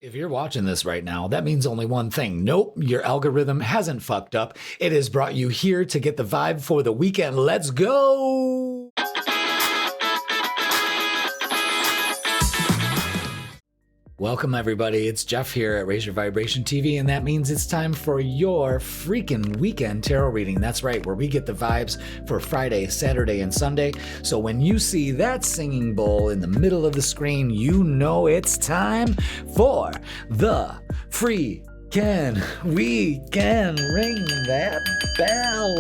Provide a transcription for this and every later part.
If you're watching this right now, that means only one thing. Nope, your algorithm hasn't fucked up. It has brought you here to get the vibe for the weekend. Let's go! Welcome, everybody. It's Jeff here at Raise Your Vibration TV, and that means it's time for your freaking weekend tarot reading. That's right, where we get the vibes for Friday, Saturday, and Sunday. So when you see that singing bowl in the middle of the screen, you know it's time for the freaking weekend. Ring that bell.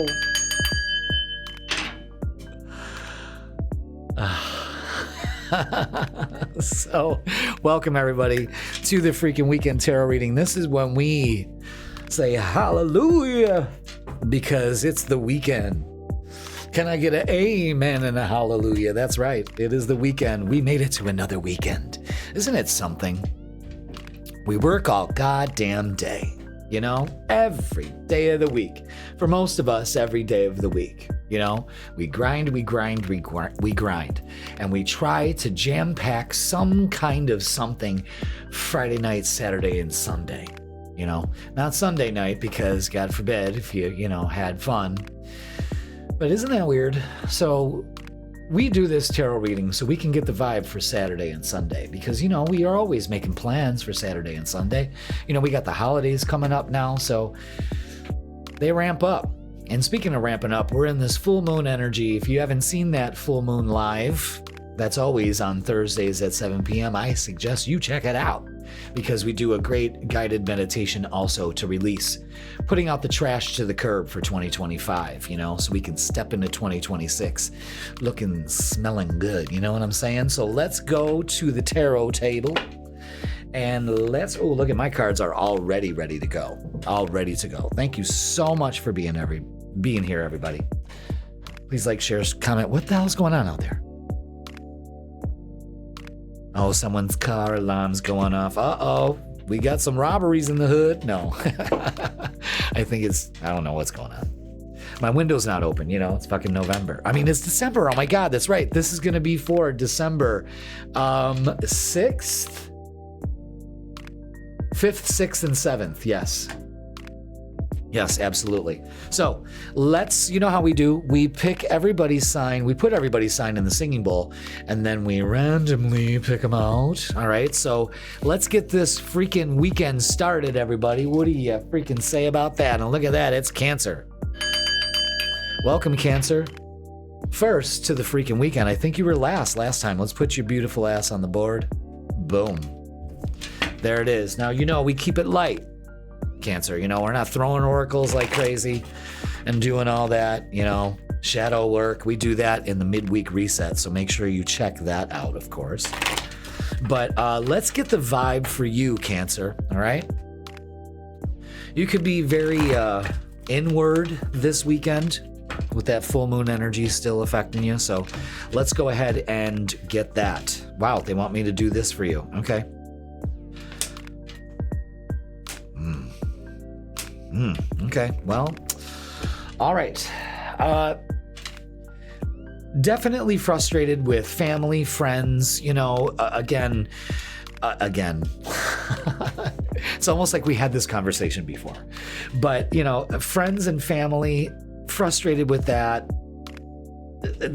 So, welcome everybody to the freaking weekend tarot reading. This is when we say hallelujah because it's the weekend. Can I get an amen and a hallelujah? That's right. It is the weekend. We made it to another weekend. Isn't it something? We work all goddamn day, you know, every day of the week. For most of us, every day of the week. You know, we grind, and we try to jam-pack some kind of something Friday night, Saturday, and Sunday. You know, not Sunday night because, God forbid, if you had fun. But isn't that weird? So we do this tarot reading so we can get the vibe for Saturday and Sunday because, you know, we are always making plans for Saturday and Sunday. You know, we got the holidays coming up now, so they ramp up. And speaking of ramping up, we're in this full moon energy. If you haven't seen that full moon live, that's always on Thursdays at 7 p.m. I suggest you check it out because we do a great guided meditation also to release, putting out the trash to the curb for 2025, you know, so we can step into 2026 looking, smelling good. You know what I'm saying? So let's go to the tarot table. And look at my cards are already ready to go. All ready to go. Thank you so much for being here, everybody. Please like, share, comment. What the hell's going on out there? Oh, someone's car alarm's going off. Uh-oh. We got some robberies in the hood. No. I don't know what's going on. My window's not open, you know, it's fucking November. I mean, it's December. Oh my God, that's right. This is going to be for December 6th. 5th, 6th, and 7th, yes. Yes, absolutely. So you know how we do? We pick everybody's sign, we put everybody's sign in the singing bowl, and then we randomly pick them out. All right, so let's get this freaking weekend started, everybody. What do you freaking say about that? And look at that, it's Cancer. Welcome, Cancer. First to the freaking weekend. I think you were last time. Let's put your beautiful ass on the board. Boom. There it is. Now, you know, we keep it light, Cancer. You know, we're not throwing oracles like crazy and doing all that, you know, shadow work. We do that in the midweek reset, so make sure you check that out, of course. But let's get the vibe for you, Cancer, all right? You could be very inward this weekend with that full moon energy still affecting you, so let's go ahead and get that. Wow, they want me to do this for you. Okay. Okay, well, all right. Definitely frustrated with family, friends, you know, again. It's almost like we had this conversation before. But, you know, friends and family, frustrated with that,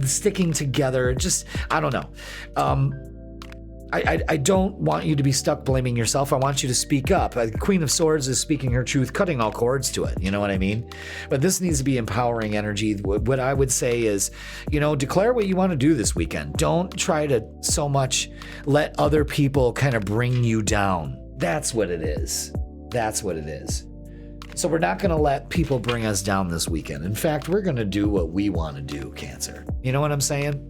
sticking together, just, I don't know. I don't want you to be stuck blaming yourself. I want you to speak up. Queen of Swords is speaking her truth, cutting all cords to it. You know what I mean? But this needs to be empowering energy. What I would say is, you know, declare what you want to do this weekend. Don't try to so much let other people kind of bring you down. That's what it is. That's what it is. So we're not going to let people bring us down this weekend. In fact, we're going to do what we want to do, Cancer. You know what I'm saying?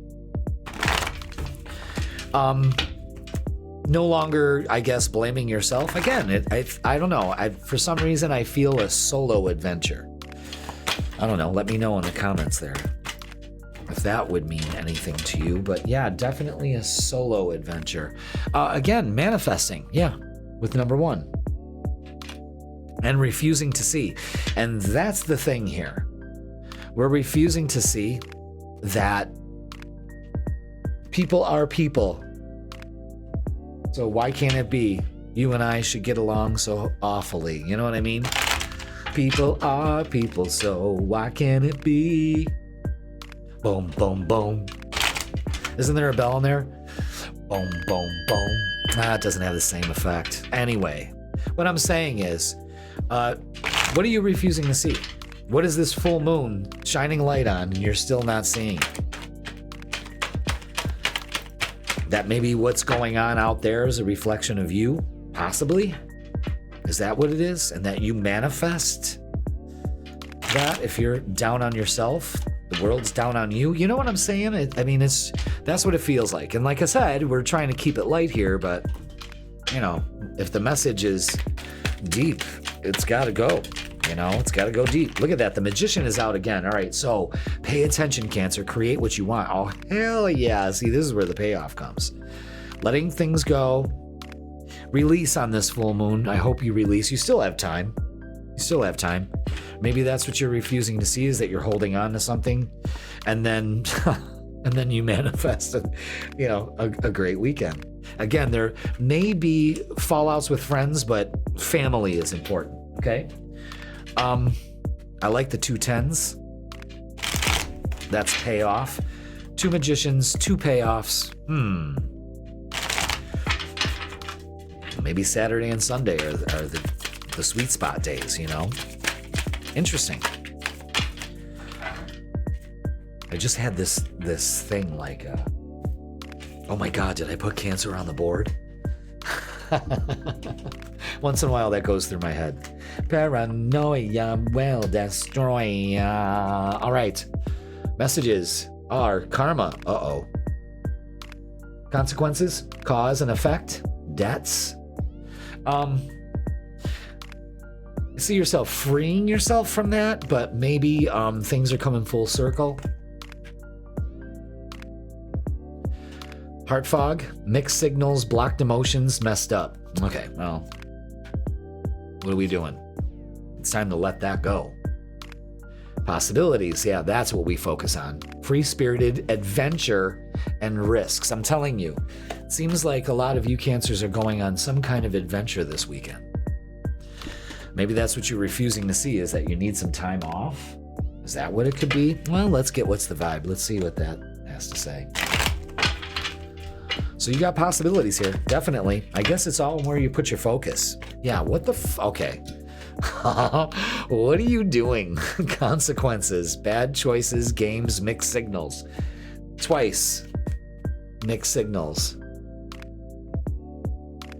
No longer, I guess, blaming yourself. Again, I don't know. For some reason, I feel a solo adventure. I don't know. Let me know in the comments there if that would mean anything to you. But yeah, definitely a solo adventure. Again, manifesting. Yeah, with number 1. And refusing to see. And that's the thing here. We're refusing to see that people are people. So why can't it be You and I should get along so awfully. You know what I mean? People are people, so why can't it be? Boom, boom, boom. Isn't there a bell in there? Boom, boom, boom. It doesn't have the same effect. Anyway, what I'm saying is, what are you refusing to see? What is this full moon shining light on and you're still not seeing? That maybe what's going on out there is a reflection of you, possibly? Is that what it is? And that you manifest that if you're down on yourself, the world's down on you? You know what I'm saying? That's what it feels like. And like I said, we're trying to keep it light here, but, if the message is deep, it's got to go. It's got to go deep. Look at that. The magician is out again. All right, so pay attention, Cancer. Create what you want. Oh, hell yeah. See, this is where the payoff comes. Letting things go. Release on this full moon. I hope you release. You still have time. Maybe that's what you're refusing to see, is that you're holding on to something, and then you manifest a great weekend. Again, there may be fallouts with friends, but family is important. Okay. I like the 2 10s. That's payoff. 2 magicians, 2 payoffs. Maybe Saturday and Sunday are the sweet spot days, Interesting. I just had this thing like, oh my God, did I put Cancer on the board? Once in a while that goes through my head. Paranoia will destroy. All right. Messages are karma. Consequences, cause and effect, debts. See yourself freeing yourself from that, but maybe things are coming full circle. Heart fog, mixed signals, blocked emotions, messed up. Okay, well, what are we doing? It's time to let that go. Possibilities, yeah, that's what we focus on. Free-spirited adventure and risks. I'm telling you, it seems like a lot of you Cancers are going on some kind of adventure this weekend. Maybe that's what you're refusing to see, is that you need some time off. Is that what it could be? Well, let's get what's the vibe. Let's see what that has to say. So you got possibilities here, definitely. I guess it's all where you put your focus. Yeah, what the okay. What are you doing? Consequences, bad choices, games, mixed signals. Twice. Mixed signals.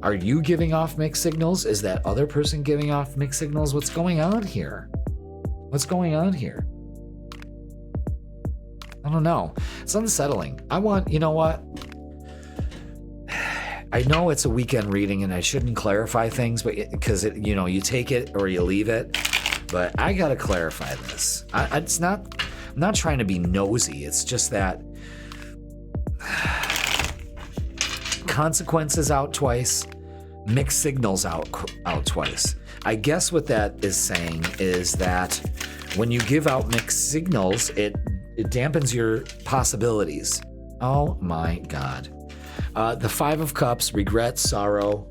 Are you giving off mixed signals? Is that other person giving off mixed signals? What's going on here? I don't know. It's unsettling. You know what? I know it's a weekend reading and I shouldn't clarify things, but because you take it or you leave it. But I gotta clarify this. I'm not trying to be nosy. It's just that consequences out twice, mixed signals out twice. I guess what that is saying is that when you give out mixed signals, it dampens your possibilities. Oh my God. The 5 of Cups, regret, sorrow.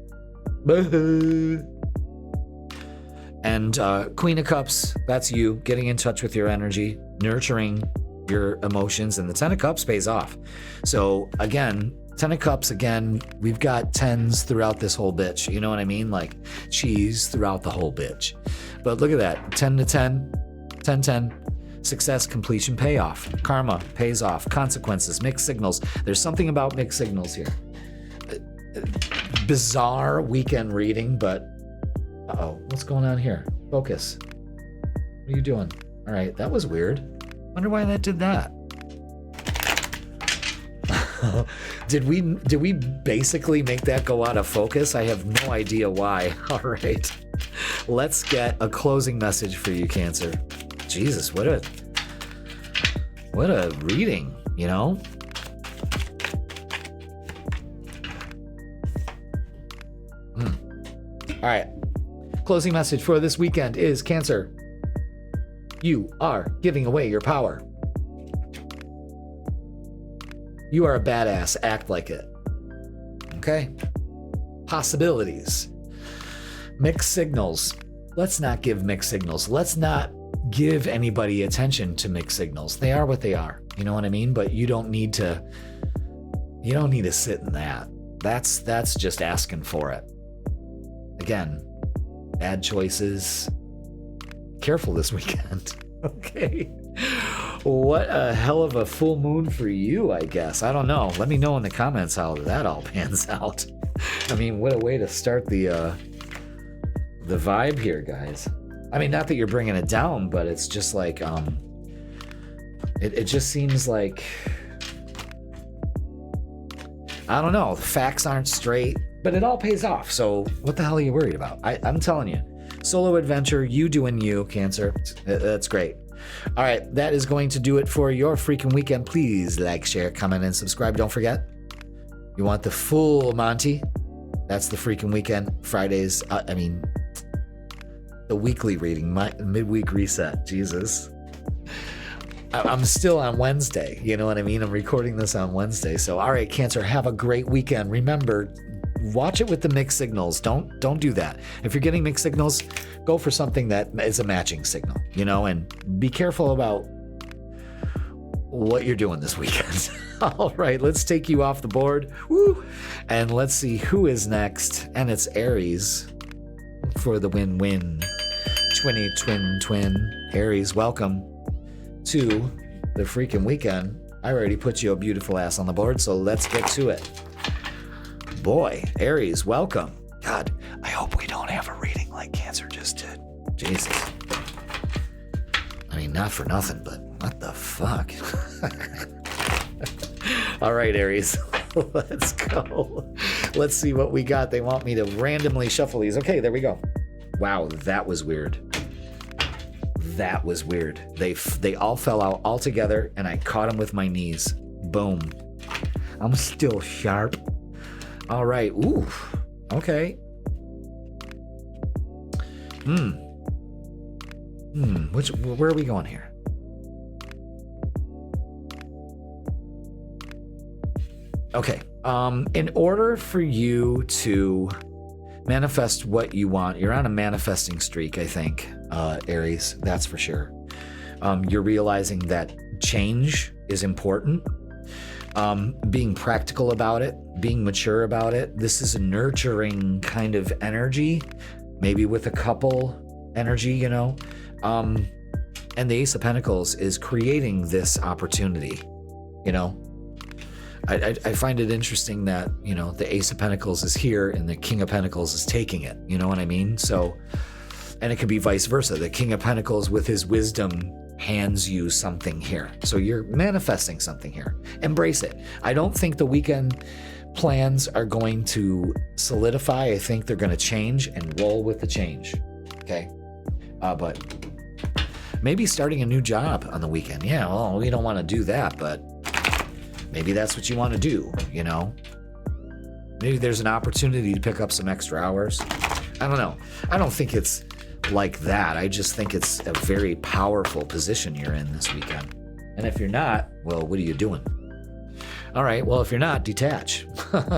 And Queen of Cups, that's you getting in touch with your energy, nurturing your emotions, and the 10 of Cups pays off. So again, 10 of Cups, again, we've got 10s throughout this whole bitch. You know what I mean? Like cheese throughout the whole bitch. But look at that, 10 to 10, 10, 10. Success, completion, payoff. Karma pays off. Consequences, mixed signals. There's something about mixed signals here. Bizarre weekend reading, but what's going on here? Focus. What are you doing? All right, that was weird. Wonder why that did that. Did we basically make that go out of focus? I have no idea why. All right. Let's get a closing message for you, Cancer. Jesus, what a reading, All right. Closing message for this weekend is, Cancer, you are giving away your power. You are a badass. Act like it. Okay? possibilities. Mixed signals. Let's not give mixed signals. Let's not give anybody attention to mixed signals. They are what they are. You know what I mean? But you don't need to sit in that. That's just asking for it. Again, bad choices. Careful this weekend. Okay. What a hell of a full moon for you, I guess. I don't know. Let me know in the comments how that all pans out. I mean, what a way to start the vibe here, guys. I mean, not that you're bringing it down, but it's just like, it just seems like, I don't know, the facts aren't straight, but it all pays off. So what the hell are you worried about? I'm telling you, solo adventure, you doing you, Cancer. That's great. All right, that is going to do it for your freaking weekend. Please like, share, comment, and subscribe. Don't forget, you want the full Monty? That's the freaking weekend. Fridays, the weekly reading, my midweek reset. Jesus. I'm still on Wednesday. You know what I mean? I'm recording this on Wednesday. So, all right, Cancer, have a great weekend. Remember, watch it with the mixed signals. Don't do that. If you're getting mixed signals, go for something that is a matching signal, and be careful about what you're doing this weekend. All right, let's take you off the board. Woo! And let's see who is next. And it's Aries for the win-win. Twin. Aries, welcome to the freaking weekend. I already put your beautiful ass on the board, so let's get to it. Boy, Aries, welcome. God, I hope we don't have a reading like Cancer just did. Jesus. I mean, not for nothing, but what the fuck? All right, Aries, let's go. Let's see what we got. They want me to randomly shuffle these. Okay, there we go. Wow, that was weird. That was weird. They all fell out all together, and I caught them with my knees. Boom. I'm still sharp. All right. Ooh. Okay. Where are we going here? Okay. In order for you to manifest what you want, you're on a manifesting streak, I think, Aries, that's for sure. You're realizing that change is important. Being practical about it, being mature about it. This is a nurturing kind of energy, maybe with a couple energy, and the Ace of Pentacles is creating this opportunity, I find it interesting that, the Ace of Pentacles is here and the King of Pentacles is taking it. You know what I mean? So, and it could be vice versa. The King of Pentacles with his wisdom hands you something here. So you're manifesting something here. Embrace it. I don't think the weekend plans are going to solidify. I think they're going to change and roll with the change. Okay. But maybe starting a new job on the weekend. Yeah, well, we don't want to do that, but maybe that's what you want to do, Maybe there's an opportunity to pick up some extra hours. I don't know. I don't think it's like that. I just think it's a very powerful position you're in this weekend. And if you're not, well, what are you doing? All right, well, if you're not, detach.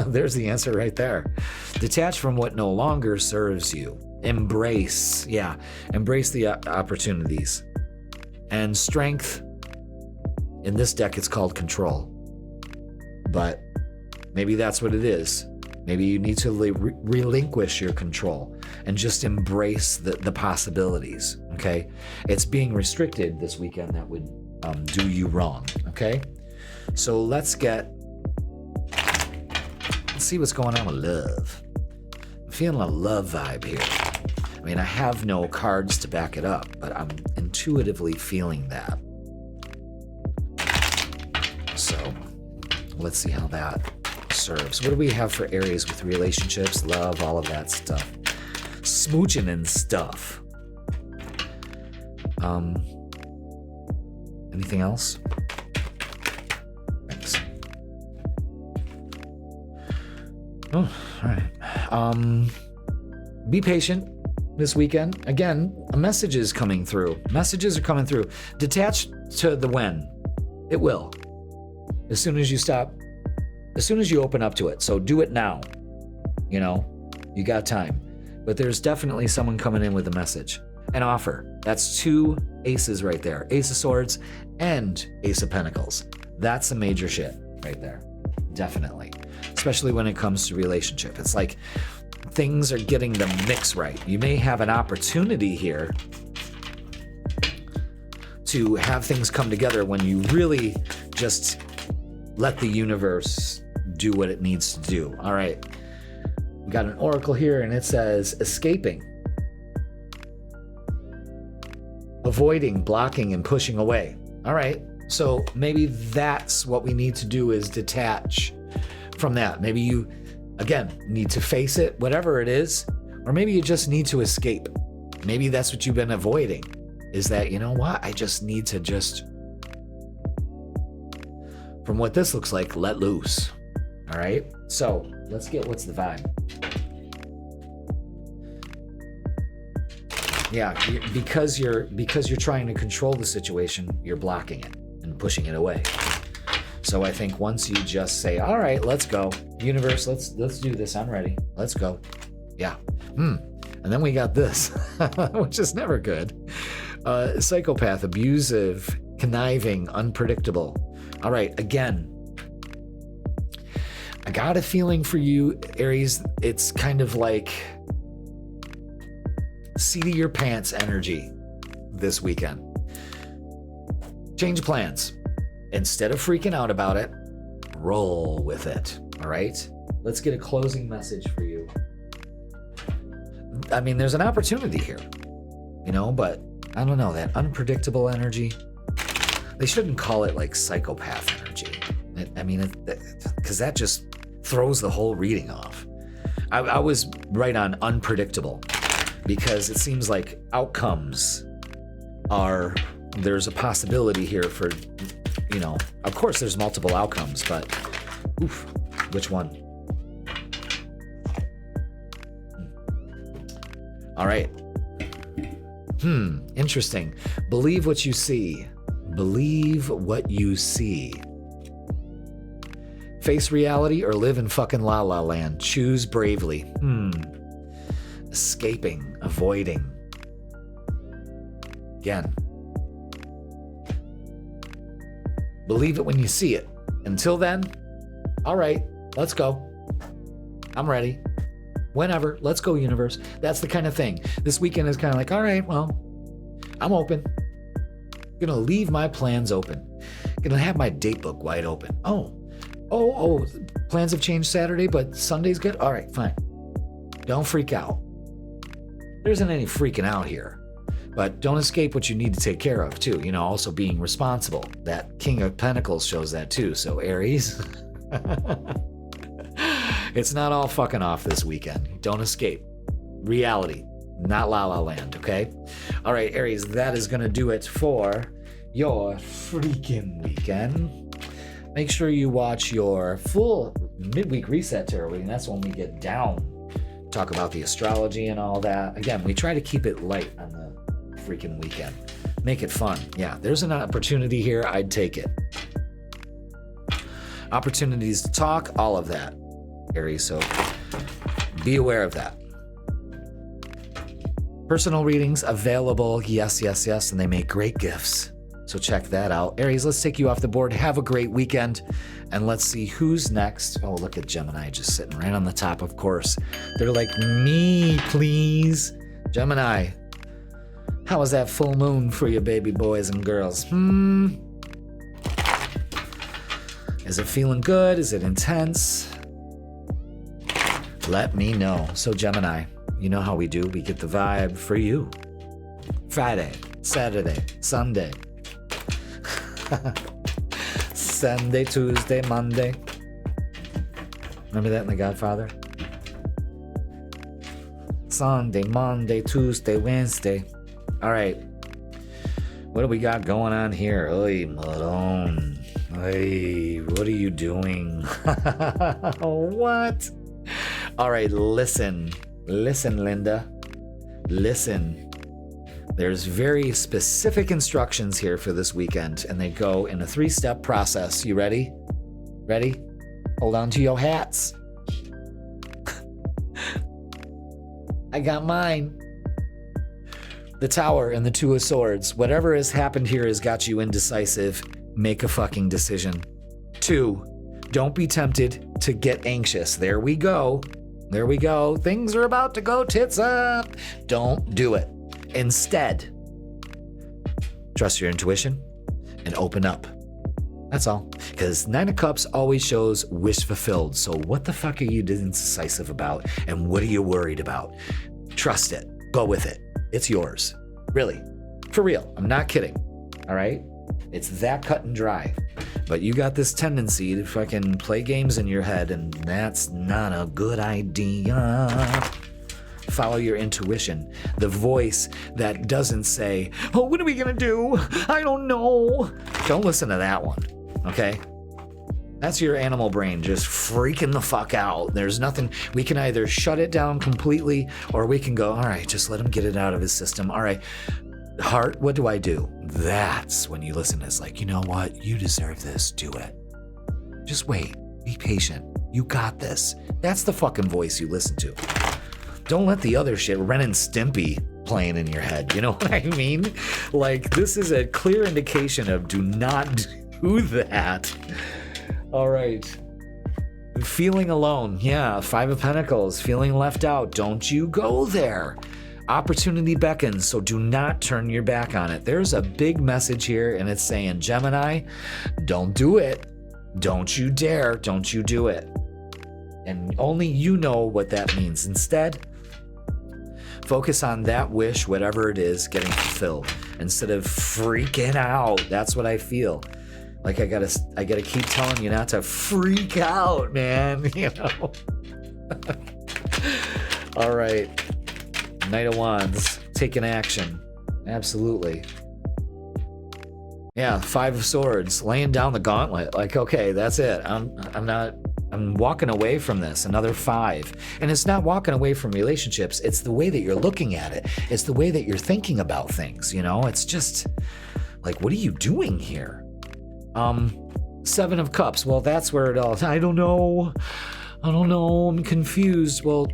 There's the answer right there. Detach from what no longer serves you. Embrace the opportunities. And strength, in this deck, it's called control. But maybe that's what it is. Maybe you need to relinquish your control and just embrace the possibilities, okay? It's being restricted this weekend that would do you wrong, okay? So let's see what's going on with love. I'm feeling a love vibe here. I mean, I have no cards to back it up, but I'm intuitively feeling that. So let's see how that serves. What do we have for Aries with relationships, love, all of that stuff? Smooching and stuff. Anything else? Thanks. Oh, all right. Be patient this weekend. Again, a message is coming through. Messages are coming through. Detach to the when. It will. As soon as you open up to it. So do it now. You got time. But there's definitely someone coming in with a message. An offer. That's 2 aces right there. Ace of Swords and Ace of Pentacles. That's some major shit right there. Definitely. Especially when it comes to relationship. It's like things are getting the mix right. You may have an opportunity here to have things come together when you really just let the universe do what it needs to do. All right. We got an oracle here and it says escaping, avoiding, blocking, and pushing away. All right. So maybe that's what we need to do is detach from that. Maybe you, again, need to face it, whatever it is, or maybe you just need to escape. Maybe that's what you've been avoiding, is that, you know what, I just need to just, from what this looks like, let loose. All right, so let's get what's the vibe. Yeah, because you're trying to control the situation, you're blocking it and pushing it away. So I think once you just say, all right, let's go. Universe, let's do this. I'm ready. Let's go. Yeah. And then we got this, which is never good. Psychopath, abusive, conniving, unpredictable. All right, again, I got a feeling for you, Aries. It's kind of like seat of your pants energy this weekend. Change plans. Instead of freaking out about it, roll with it. All right? Let's get a closing message for you. I mean, there's an opportunity here, you know, but I don't know, that unpredictable energy. They shouldn't call it like psychopath energy. Because that just throws the whole reading off. I was right on unpredictable because it seems like outcomes are, there's a possibility here for, you know, of course there's multiple outcomes, but oof, which one? All right. Interesting. Believe what you see. Believe what you see. Face reality or live in fucking la la land. Choose bravely. Escaping, avoiding. Again. Believe it when you see it. Until then, all right, let's go. I'm ready. Whenever, let's go, universe. That's the kind of thing. This weekend is kind of like, all right, well, I'm open. Gonna leave my plans open. Gonna have my date book wide open. Oh, plans have changed Saturday, but Sunday's good? All right, fine. Don't freak out. There isn't any freaking out here. But don't escape what you need to take care of, too. You know, also being responsible. That King of Pentacles shows that, too. So, Aries, it's not all fucking off this weekend. Don't escape. Reality, not la la land, okay? All right, Aries, that is going to do it for your freaking weekend. Make sure you watch your full midweek reset tarot reading. That's when we get down, talk about the astrology and all that. Again, we try to keep it light on the freaking weekend. Make it fun. Yeah, there's an opportunity here. I'd take it. Opportunities to talk, all of that, Aries. So be aware of that. Personal readings available. Yes, and they make great gifts. So check that out. Aries, let's take you off the board. Have a great weekend. And let's see who's next. Oh, look at Gemini just sitting right on the top, of course. They're like, me, please. Gemini, how was that full moon for you, baby boys and girls? Is it feeling good? Is it intense? Let me know. So Gemini, you know how we do. We get the vibe for you. Friday, Saturday, Sunday. Sunday, Tuesday, Monday. Remember that in The Godfather? Sunday, Monday, Tuesday, Wednesday. All right. What do we got going on here? Oy, Malone. Hey, what are you doing? What? All right, listen. Listen, Linda. Listen. There's very specific instructions here for this weekend, and they go in a 3-step process. You ready? Ready? Hold on to your hats. I got mine. The Tower and the Two of Swords. Whatever has happened here has got you indecisive. Make a fucking decision. 2, don't be tempted to get anxious. There we go. There we go. Things are about to go tits up. Don't do it. Instead, trust your intuition and open up. That's all. Because 9 of Cups always shows wish fulfilled. So what the fuck are you indecisive about? And what are you worried about? Trust it. Go with it. It's yours. Really. For real. I'm not kidding. All right? It's that cut and dry. But you got this tendency to fucking play games in your head, and that's not a good idea. Follow your intuition. The voice that doesn't say, oh, what are we gonna do? I don't know. Don't listen to that one, okay? That's your animal brain just freaking the fuck out. There's nothing, we can either shut it down completely, or we can go, all right, just let him get it out of his system. All right, heart, what do I do? That's when you listen. It's like, you know what? You deserve this. Do it. Just wait. Be patient. You got this. That's the fucking voice you listen to. Don't let the other shit, Ren and Stimpy, playing in your head. You know what I mean? Like, this is a clear indication of do not do that. All right. Feeling alone. Yeah, 5 of Pentacles. Feeling left out. Don't you go there. Opportunity beckons, so do not turn your back on it. There's a big message here, and it's saying, Gemini, don't do it. Don't you dare. Don't you do it. And only you know what that means. Instead, focus on that wish, whatever it is, getting fulfilled instead of freaking out. That's what I feel. Like I gotta keep telling you not to freak out, man. You know. All right. Knight of Wands, taking action. Absolutely. Yeah, 5 of Swords, laying down the gauntlet. Like, okay, that's it. I'm walking away from this. Another 5. And it's not walking away from relationships. It's the way that you're looking at it. It's the way that you're thinking about things, you know? It's just like, what are you doing here? 7 of Cups. Well, that's where it all, I don't know. I'm confused. Well,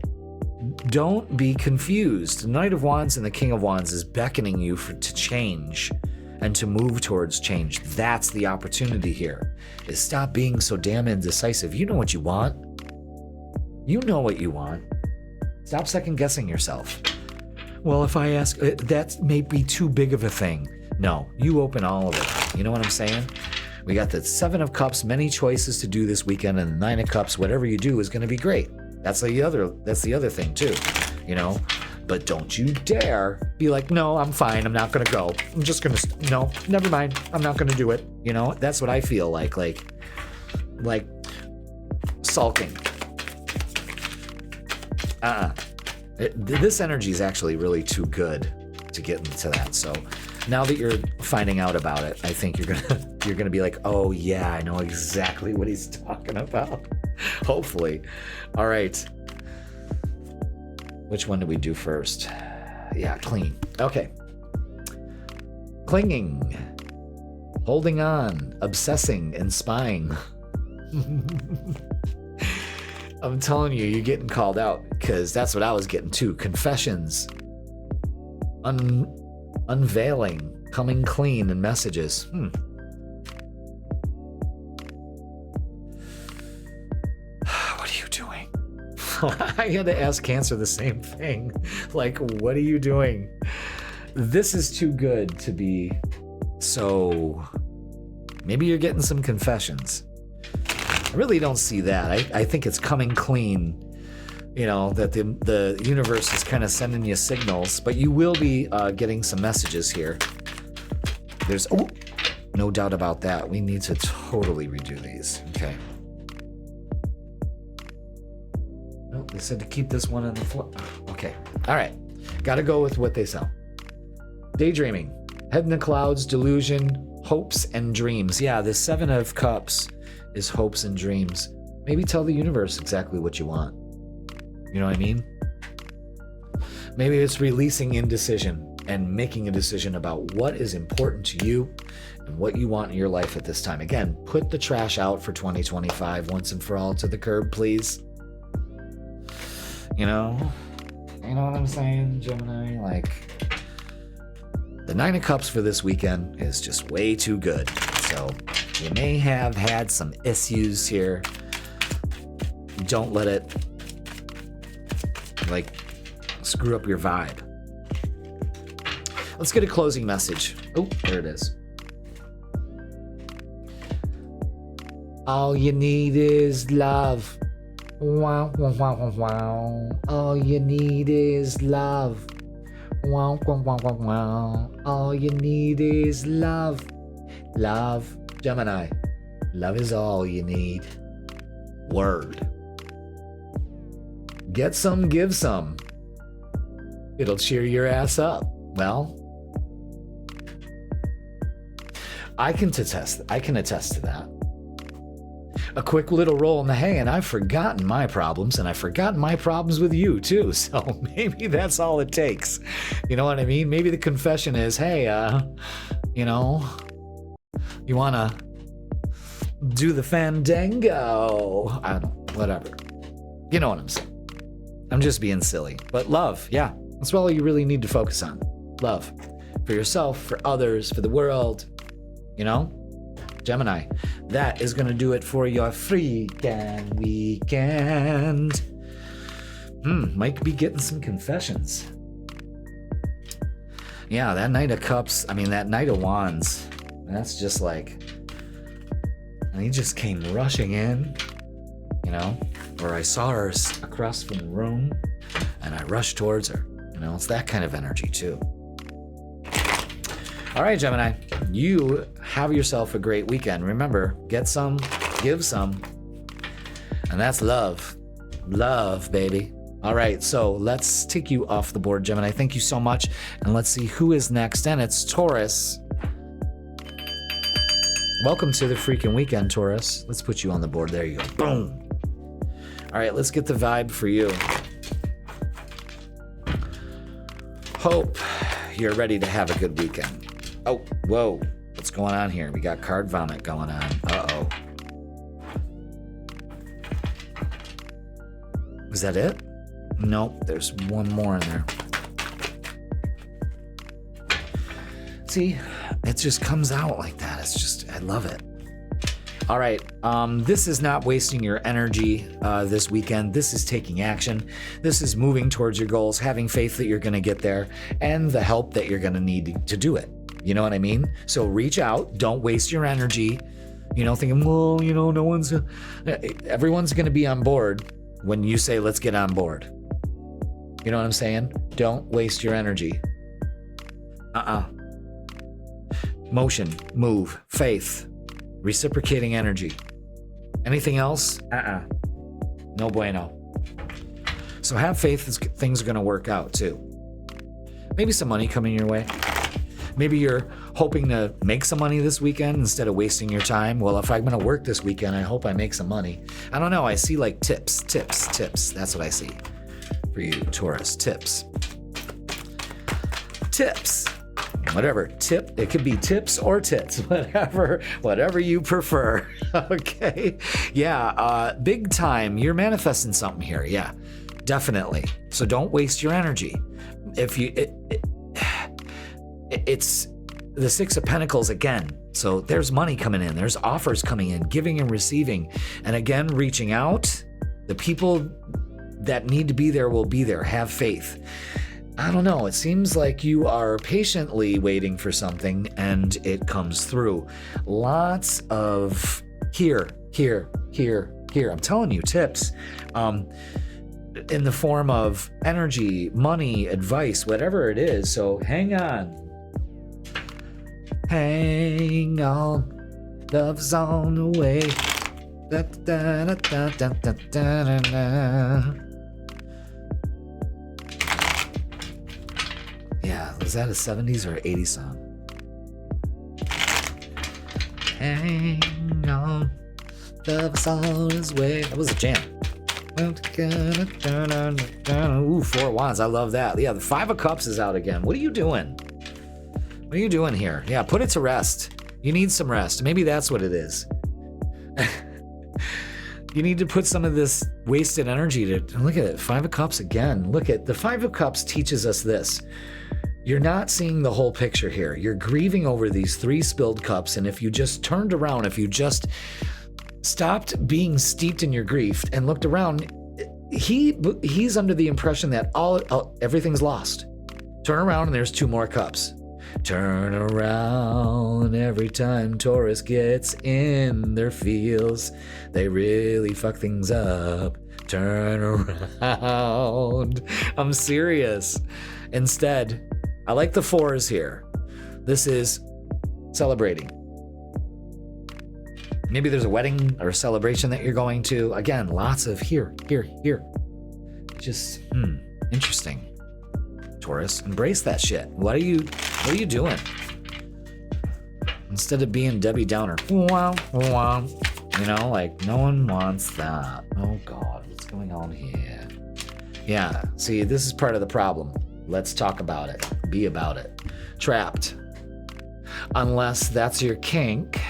don't be confused. The Knight of Wands and the King of Wands is beckoning you to change and to move towards change. That's the opportunity here, is stop being so damn indecisive. You know what you want. You know what you want. Stop second guessing yourself. Well, if I ask, that may be too big of a thing. No, you open all of it. You know what I'm saying? We got the 7 of Cups, many choices to do this weekend, and the 9 of Cups, whatever you do is going to be great. That's the other thing too, you know? But don't you dare be like, no, I'm fine. I'm not going to go. I'm just going to, no, never mind. I'm not going to do it. You know, that's what I feel like sulking. This energy is actually really too good to get into that. So now that you're finding out about it, I think you're gonna be like, oh yeah, I know exactly what he's talking about. Hopefully. All right. Which one do we do first? Yeah, clean. Okay. Clinging, holding on, obsessing, and spying. I'm telling you, you're getting called out, because that's what I was getting too. Confessions, unveiling, coming clean, and messages. What are you doing? I had to ask Cancer the same thing. Like, what are you doing? This is too good to be so... Maybe you're getting some confessions. I really don't see that. I think it's coming clean, you know, that the universe is kind of sending you signals, but you will be getting some messages here. There's, no doubt about that. We need to totally redo these. Okay. Oh, they said to keep this one on the floor. Okay. All right. Got to go with what they sell. Daydreaming, head in the clouds, delusion, hopes and dreams. Yeah, the 7 of Cups is hopes and dreams. Maybe tell the universe exactly what you want. You know what I mean? Maybe it's releasing indecision and making a decision about what is important to you and what you want in your life at this time. Again, put the trash out for 2025 once and for all to the curb, please. You know? You know what I'm saying, Gemini? Like, the Nine of Cups for this weekend is just way too good. So you may have had some issues here. Don't let it, like, screw up your vibe. Let's get a closing message. Oh, there it is. All you need is love. Wow, wow, wow, wow. All you need is love. Wow, wow, wow, wow, wow. All you need is love. Love. Gemini. Love is all you need. Word. Get some, give some. It'll cheer your ass up. Well, I can attest to that. A quick little roll in the hay, and I've forgotten my problems, and I've forgotten my problems with you too. So maybe that's all it takes. You know what I mean? Maybe the confession is, hey, you know, you wanna do the fandango? I don't know, whatever. You know what I'm saying? I'm just being silly. But love, yeah, that's all you really need to focus on. Love. For yourself, for others, for the world, you know? Gemini, that is going to do it for your freaking weekend. Might be getting some confessions. Yeah, that Knight of Cups, that Knight of Wands, that's just like, and he just came rushing in, you know, or I saw her across from the room and I rushed towards her. You know, it's that kind of energy too. All right, Gemini, you have yourself a great weekend. Remember, get some, give some, and that's love. Love, baby. All right, so let's take you off the board, Gemini. Thank you so much, and let's see who is next, and it's Taurus. Welcome to the freaking weekend, Taurus. Let's put you on the board. There you go. Boom. All right, let's get the vibe for you. Hope you're ready to have a good weekend. Oh, whoa. What's going on here? We got card vomit going on. Uh-oh. Was that it? Nope, there's one more in there. See, it just comes out like that. It's just, I love it. All right, this is not wasting your energy this weekend. This is taking action. This is moving towards your goals, having faith that you're going to get there, and the help that you're going to need to do it. You know what I mean? So reach out. Don't waste your energy. You know, thinking, well, you know, everyone's going to be on board when you say, let's get on board. You know what I'm saying? Don't waste your energy. Motion, move, faith, reciprocating energy. Anything else? No bueno. So have faith that things are going to work out too. Maybe some money coming your way. Maybe you're hoping to make some money this weekend instead of wasting your time. Well, if I'm going to work this weekend, I hope I make some money. I don't know. I see like tips. That's what I see for you, Taurus. Tips. Whatever. Tip. It could be tips or tits. Whatever you prefer. Okay. Yeah. Big time. You're manifesting something here. Yeah. Definitely. So don't waste your energy. If you... It's the Six of Pentacles again. So there's money coming in. There's offers coming in, giving and receiving. And again, reaching out. The people that need to be there will be there. Have faith. I don't know. It seems like you are patiently waiting for something and it comes through. Lots of here. I'm telling you, tips. In the form of energy, money, advice, whatever it is. So hang on. Hang on, love's on the way. Da, da, da, da, da, da, da, da. Yeah, was that a 70s or 80s song? Hang on, love's on his way. That was a jam. Ooh, Four of Wands, I love that. Yeah, the Five of Cups is out again. What are you doing? What are you doing here? Yeah, put it to rest. You need some rest. Maybe that's what it is. You need to put some of this wasted energy to look at it. 5 of Cups again. Look at the 5 of Cups teaches us this. You're not seeing the whole picture here. You're grieving over these 3 spilled cups. And if you just turned around, if you just stopped being steeped in your grief and looked around, he's under the impression that everything's lost. Turn around and there's 2 more cups. Turn around every time Taurus gets in their feels. They really fuck things up. Turn around. I'm serious. Instead, I like the 4s here. This is celebrating. Maybe there's a wedding or a celebration that you're going to. Again, lots of here. Just, interesting. Taurus, embrace that shit. What are you doing? Instead of being Debbie Downer. Wow. You know, like no one wants that. Oh God, what's going on here? Yeah, see, this is part of the problem. Let's talk about it. Be about it. Trapped. Unless that's your kink.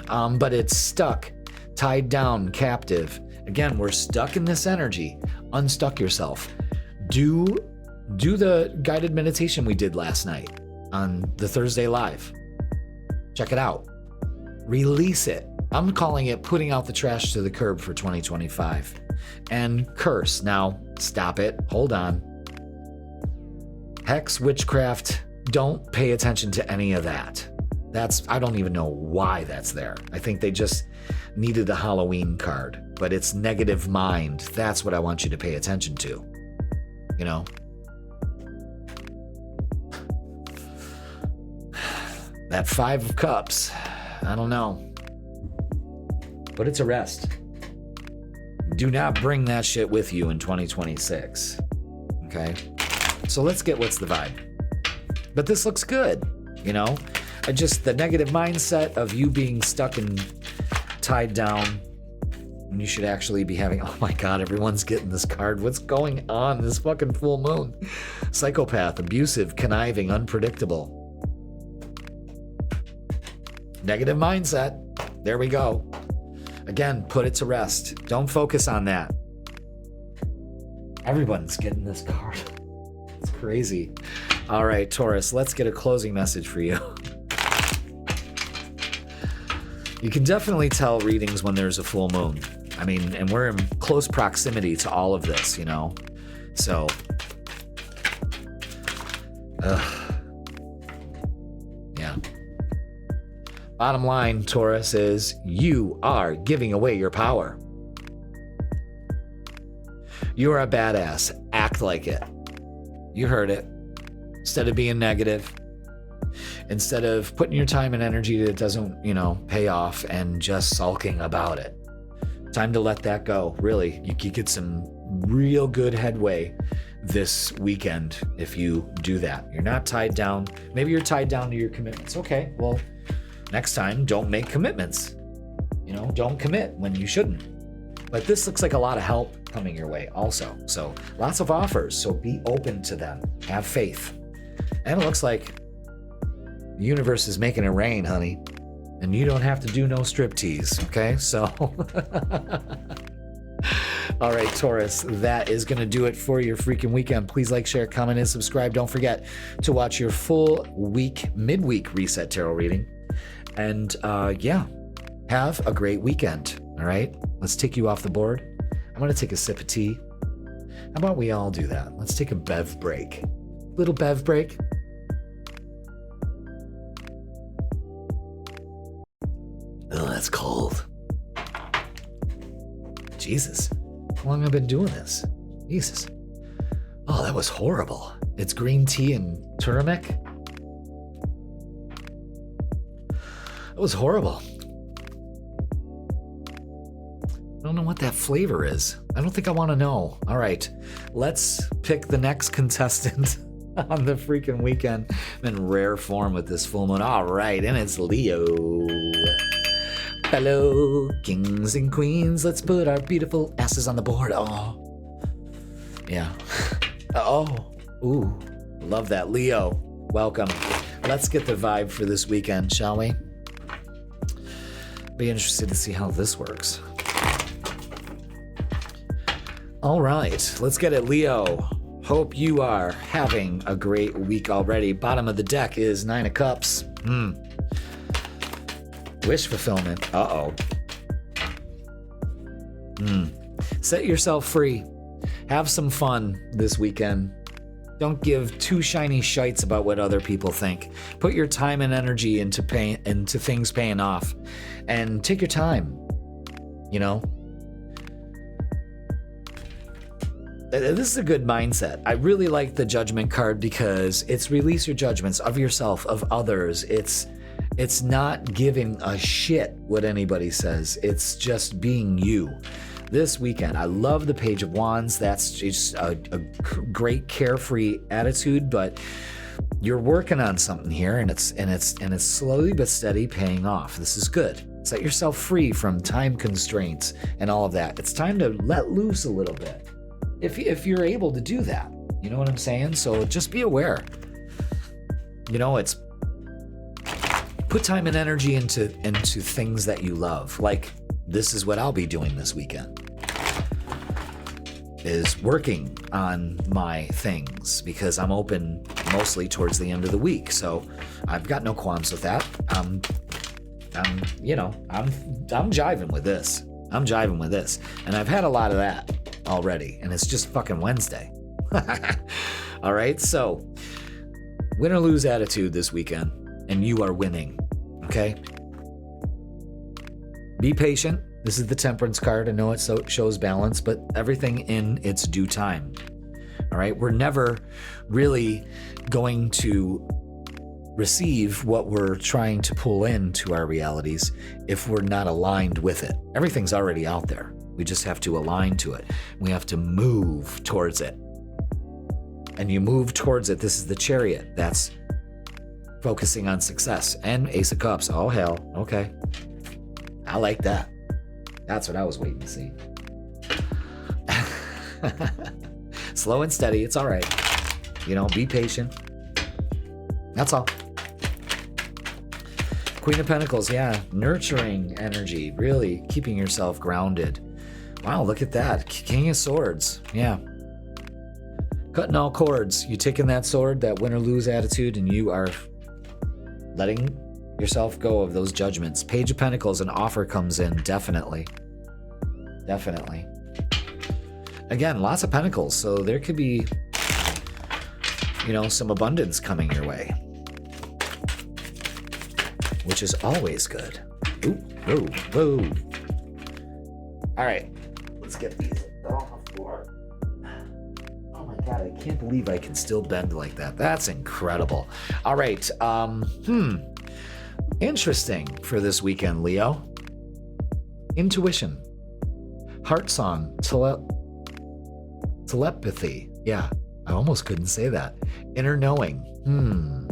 But it's stuck, tied down, captive. Again, we're stuck in this energy. Unstuck yourself. Do the guided meditation we did last night on the Thursday Live. Check it out. Release it. I'm calling it putting out the trash to the curb for 2025. And curse. Now, stop it. Hold on. Hex, witchcraft, don't pay attention to any of that. I don't even know why that's there. I think they just needed a Halloween card, but it's negative mind. That's what I want you to pay attention to. You know? That 5 of Cups, I don't know. Put it to rest. Do not bring that shit with you in 2026. Okay? So let's get what's the vibe. But this looks good, you know? Just the negative mindset of you being stuck and tied down. And you should actually be having, oh my God, everyone's getting this card. What's going on? This fucking full moon. Psychopath, abusive, conniving, unpredictable. Negative mindset. There we go. Again, put it to rest. Don't focus on that. Everyone's getting this card. It's crazy. All right, Taurus, let's get a closing message for you. You can definitely tell readings when there's a full moon. I mean, and we're in close proximity to all of this, you know? So, yeah. Bottom line, Taurus, is you are giving away your power. You are a badass. Act like it. You heard it. Instead of being negative, instead of putting your time and energy that doesn't, pay off and just sulking about it. Time to let that go. Really, you could get some real good headway this weekend if you do that. You're not tied down. Maybe you're tied down to your commitments. Okay, well, next time, don't make commitments. Don't commit when you shouldn't. But this looks like a lot of help coming your way also. So lots of offers. So be open to them. Have faith. And it looks like the universe is making it rain, honey. And you don't have to do no striptease, okay? So, all right, Taurus, that is going to do it for your freaking weekend. Please like, share, comment, and subscribe. Don't forget to watch your full week, midweek reset tarot reading. And have a great weekend, all right? Let's take you off the board. I'm going to take a sip of tea. How about we all do that? Let's take a bev break. Little bev break. Oh, that's cold. Jesus. How long have I been doing this? Jesus. Oh, that was horrible. It's green tea and turmeric. That was horrible. I don't know what that flavor is. I don't think I want to know. All right, let's pick the next contestant on the freaking weekend. I'm in rare form with this full moon. All right, and it's Leo. Hello, kings and queens. Let's put our beautiful asses on the board. Oh, yeah. Oh, ooh, love that. Leo, welcome. Let's get the vibe for this weekend, shall we? Be interested to see how this works. All right, let's get it, Leo. Hope you are having a great week already. Bottom of the deck is 9 of Cups. Wish fulfillment. Uh-oh. Set yourself free. Have some fun this weekend. Don't give two shiny shites about what other people think. Put your time and energy into things paying off. And take your time, you know? This is a good mindset. I really like the Judgment card because it's release your judgments of yourself, of others. It's not giving a shit what anybody says. It's just being you. This weekend, I love the Page of Wands. That's just a great carefree attitude, but you're working on something here, and it's slowly but steady paying off. This is good. Set yourself free from time constraints and all of that. It's time to let loose a little bit. If you're able to do that, you know what I'm saying? So just be aware. You know, it's put time and energy into things that you love. Like this is what I'll be doing this weekend, is working on my things because I'm open mostly towards the end of the week. So I've got no qualms with that. I'm jiving with this. I'm jiving with this. And I've had a lot of that already, and it's just fucking Wednesday. All right, so win or lose attitude this weekend, and you are winning, okay? Be patient. This is the Temperance card. I know it shows balance, but everything in its due time. All right, we're never really going to receive what we're trying to pull into our realities if we're not aligned with it. Everything's already out there. We just have to align to it. We have to move towards it. And you move towards it. This is the Chariot. That's focusing on success. And Ace of Cups. Oh, hell. Okay. I like that. That's what I was waiting to see. Slow and steady. It's all right. You know, be patient. That's all. Queen of Pentacles. Yeah. Nurturing energy. Really keeping yourself grounded. Wow, look at that. King of Swords. Yeah. Cutting all cords. You taking that sword, that win or lose attitude, and you are letting yourself go of those judgments. Page of Pentacles, an offer comes in. Definitely. Definitely. Again, lots of pentacles. So there could be, you know, some abundance coming your way, which is always good. Ooh, ooh, ooh. All right. Let's get these off the floor. Oh my God, I can't believe I can still bend like that. That's incredible. All right. Interesting for this weekend, Leo. Intuition. Heart song. Telepathy. Yeah, I almost couldn't say that. Inner knowing. You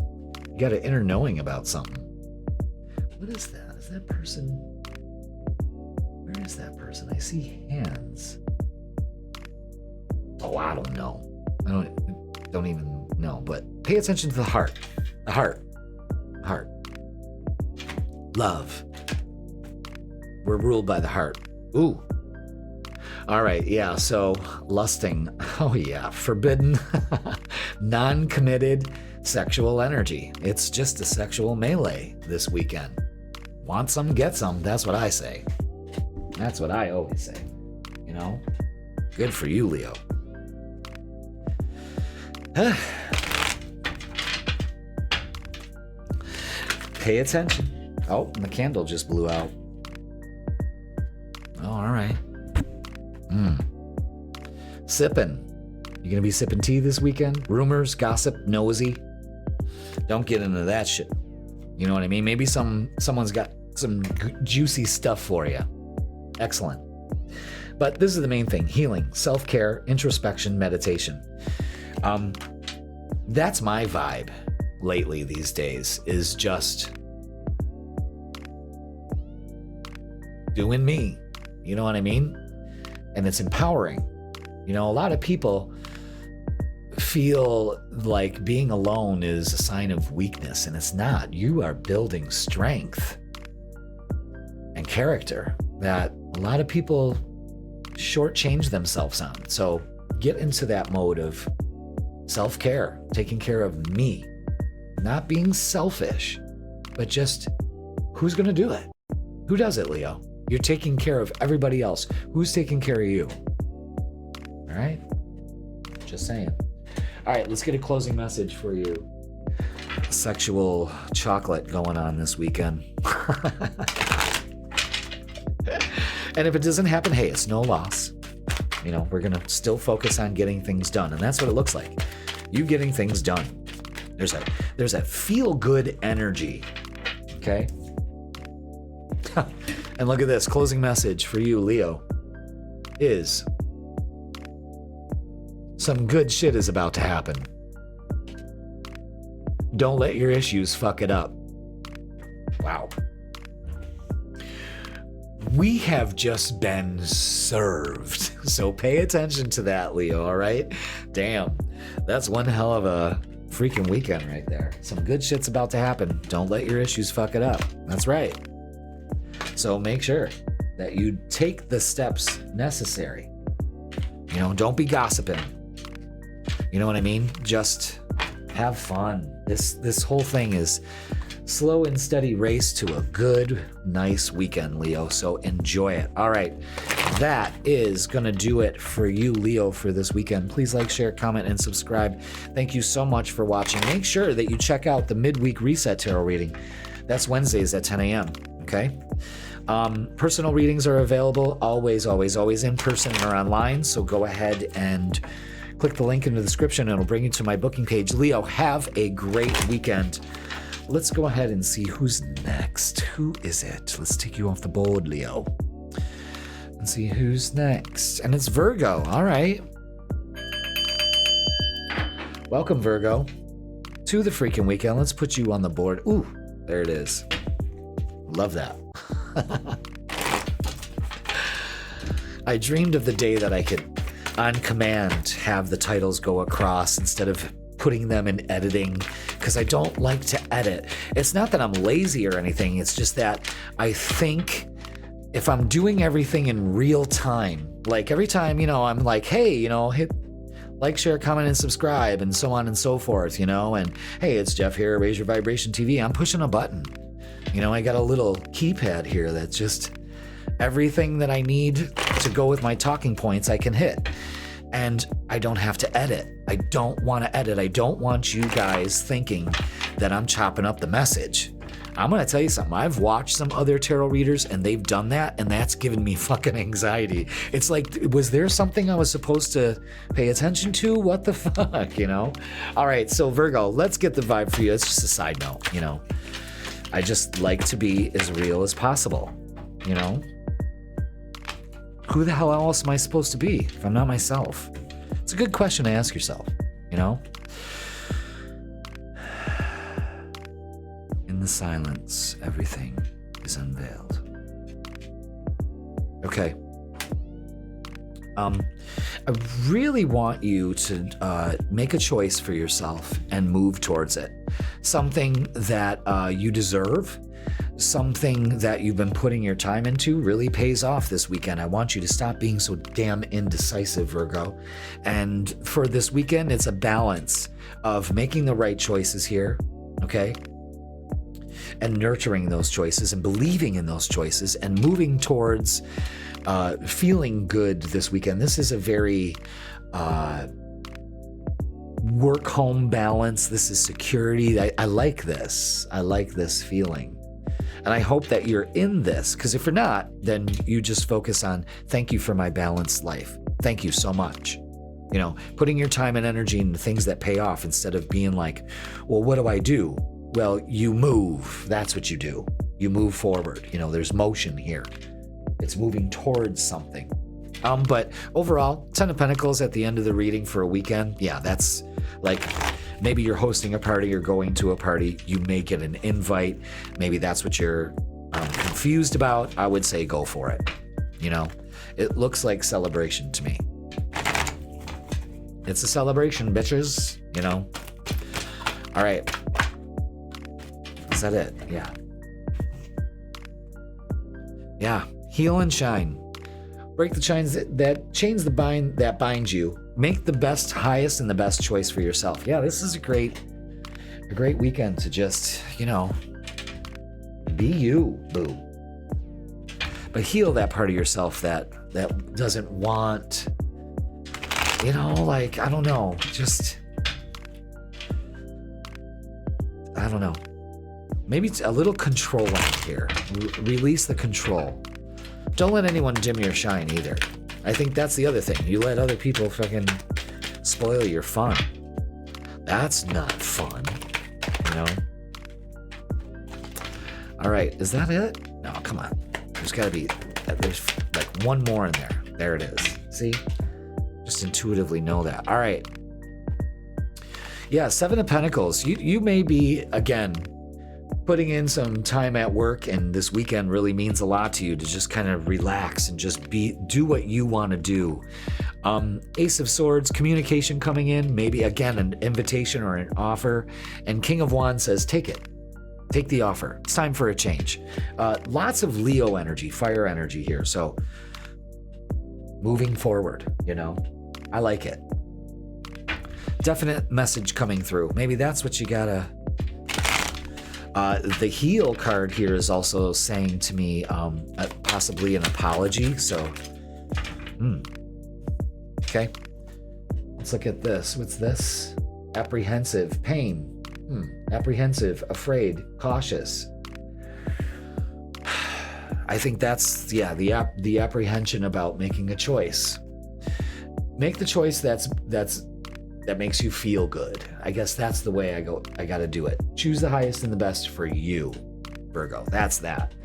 got an inner knowing about something. What is that? Is that person? Where is that person? I see hands. Oh, I don't know. I don't even know. But pay attention to the heart. The heart. Heart. Love. We're ruled by the heart. Ooh. All right. Yeah. So lusting. Oh yeah. Forbidden. Non-committed sexual energy. It's just a sexual melee this weekend. Want some, get some. That's what I say. That's what I always say. You know? Good for you, Leo. Pay attention. Oh, and the candle just blew out. Oh, all right. Sipping. You gonna be sipping tea this weekend? Rumors, gossip, nosy. Don't get into that shit. You know what I mean? Maybe someone's got some juicy stuff for you. Excellent. But this is the main thing: healing, self-care, introspection, meditation. That's my vibe lately these days, is just doing me. You know what I mean? And it's empowering. You know, a lot of people feel like being alone is a sign of weakness, and it's not. You are building strength and character that a lot of people shortchange themselves on. So get into that mode of self-care, taking care of me, not being selfish, but just who's going to do it? Who does it, Leo? You're taking care of everybody else. Who's taking care of you? All right? Just saying. All right, let's get a closing message for you. Sexual chocolate going on this weekend. And if it doesn't happen, hey, it's no loss. You know, we're going to still focus on getting things done. And that's what it looks like. You getting things done. There's a feel-good energy. Okay? And look at this. Closing message for you, Leo, is some good shit is about to happen. Don't let your issues fuck it up. Wow. We have just been served. So pay attention to that, Leo, all right? Damn. That's one hell of a freaking weekend right there. Some good shit's about to happen. Don't let your issues fuck it up. That's right. So make sure that you take the steps necessary. You know, don't be gossiping. You know what I mean? Just have fun. This whole thing is slow and steady race to a good, nice weekend, Leo. So enjoy it. All right. That is going to do it for you, Leo, for this weekend. Please like, share, comment, and subscribe. Thank you so much for watching. Make sure that you check out the midweek reset tarot reading. That's Wednesdays at 10 a.m. Okay? Personal readings are available always in person or online. So go ahead and click the link in the description. It'll bring you to my booking page. Leo, have a great weekend. Let's go ahead and see who's next. Who is it? Let's take you off the board, Leo, and see who's next. And it's Virgo. All right. Welcome, Virgo, to the freaking weekend. Let's put you on the board. Ooh, there it is. Love that. I dreamed of the day that I could, on command, have the titles go across instead of putting them in editing, because I don't like to edit. It's not that I'm lazy or anything. It's just that I think if I'm doing everything in real time, like every time, you know, I'm like, hey, you know, hit like, share, comment, and subscribe, and so on and so forth, you know, and hey, it's Jeff here, Raise Your Vibration TV. I'm pushing a button. You know, I got a little keypad here that's just everything that I need to go with my talking points I can hit. And I don't have to edit. I don't want to edit. I don't want you guys thinking that I'm chopping up the message. I'm going to tell you something. I've watched some other tarot readers and they've done that, and that's given me fucking anxiety. It's like, was there something I was supposed to pay attention to? What the fuck, you know? All right, so Virgo, let's get the vibe for you. It's just a side note, you know? I just like to be as real as possible, you know? Who the hell else am I supposed to be if I'm not myself? It's a good question to ask yourself, you know? In the silence, everything is unveiled. Okay. I really want you to make a choice for yourself and move towards it. Something that you deserve, something that you've been putting your time into really pays off this weekend. I want you to stop being so damn indecisive, Virgo. And for this weekend, it's a balance of making the right choices here, okay? And nurturing those choices and believing in those choices and moving towards feeling good this weekend. This is a very work-home balance. This is security. I like this. I like this feeling. And I hope that you're in this, because if you're not, then you just focus on, thank you for my balanced life. Thank you so much. You know, putting your time and energy into things that pay off instead of being like, well, what do I do? Well, you move. That's what you do. You move forward. You know, there's motion here. It's moving towards something. But overall, 10 of Pentacles at the end of the reading for a weekend. Yeah, that's like, maybe you're hosting a party or going to a party. You may get an invite. Maybe that's what you're confused about. I would say go for it. You know, it looks like celebration to me. It's a celebration, bitches. You know. All right. Is that it? Yeah. Yeah. Heal and shine. Break the chains that bind you. Make the best, highest, and the best choice for yourself. Yeah, this is a great weekend to just, be you, boo. But heal that part of yourself that doesn't want, I don't know, just, I don't know. Maybe it's a little control out here. Release the control. Don't let anyone dim your shine either. I think that's the other thing. You let other people fucking spoil your fun. That's not fun, All right, is that it? No, come on. There's like one more in there. There it is. See? Just intuitively know that. All right. Yeah, Seven of Pentacles. You may be, again, putting in some time at work, and this weekend really means a lot to you to just kind of relax and just do what you want to do. Ace of Swords, communication coming in, maybe again an invitation or an offer, and King of Wands says take it. Take the offer. It's time for a change. Lots of Leo energy, fire energy here. So moving forward, I like it. Definite message coming through. Maybe that's what you gotta. The Heal card here is also saying to me possibly an apology. So, okay. Let's look at this. What's this? Apprehensive, pain. Apprehensive, afraid, cautious. I think that's the apprehension about making a choice. Make the choice that makes you feel good. I guess that's the way I got to do it. Choose the highest and the best for you, Virgo. That's that.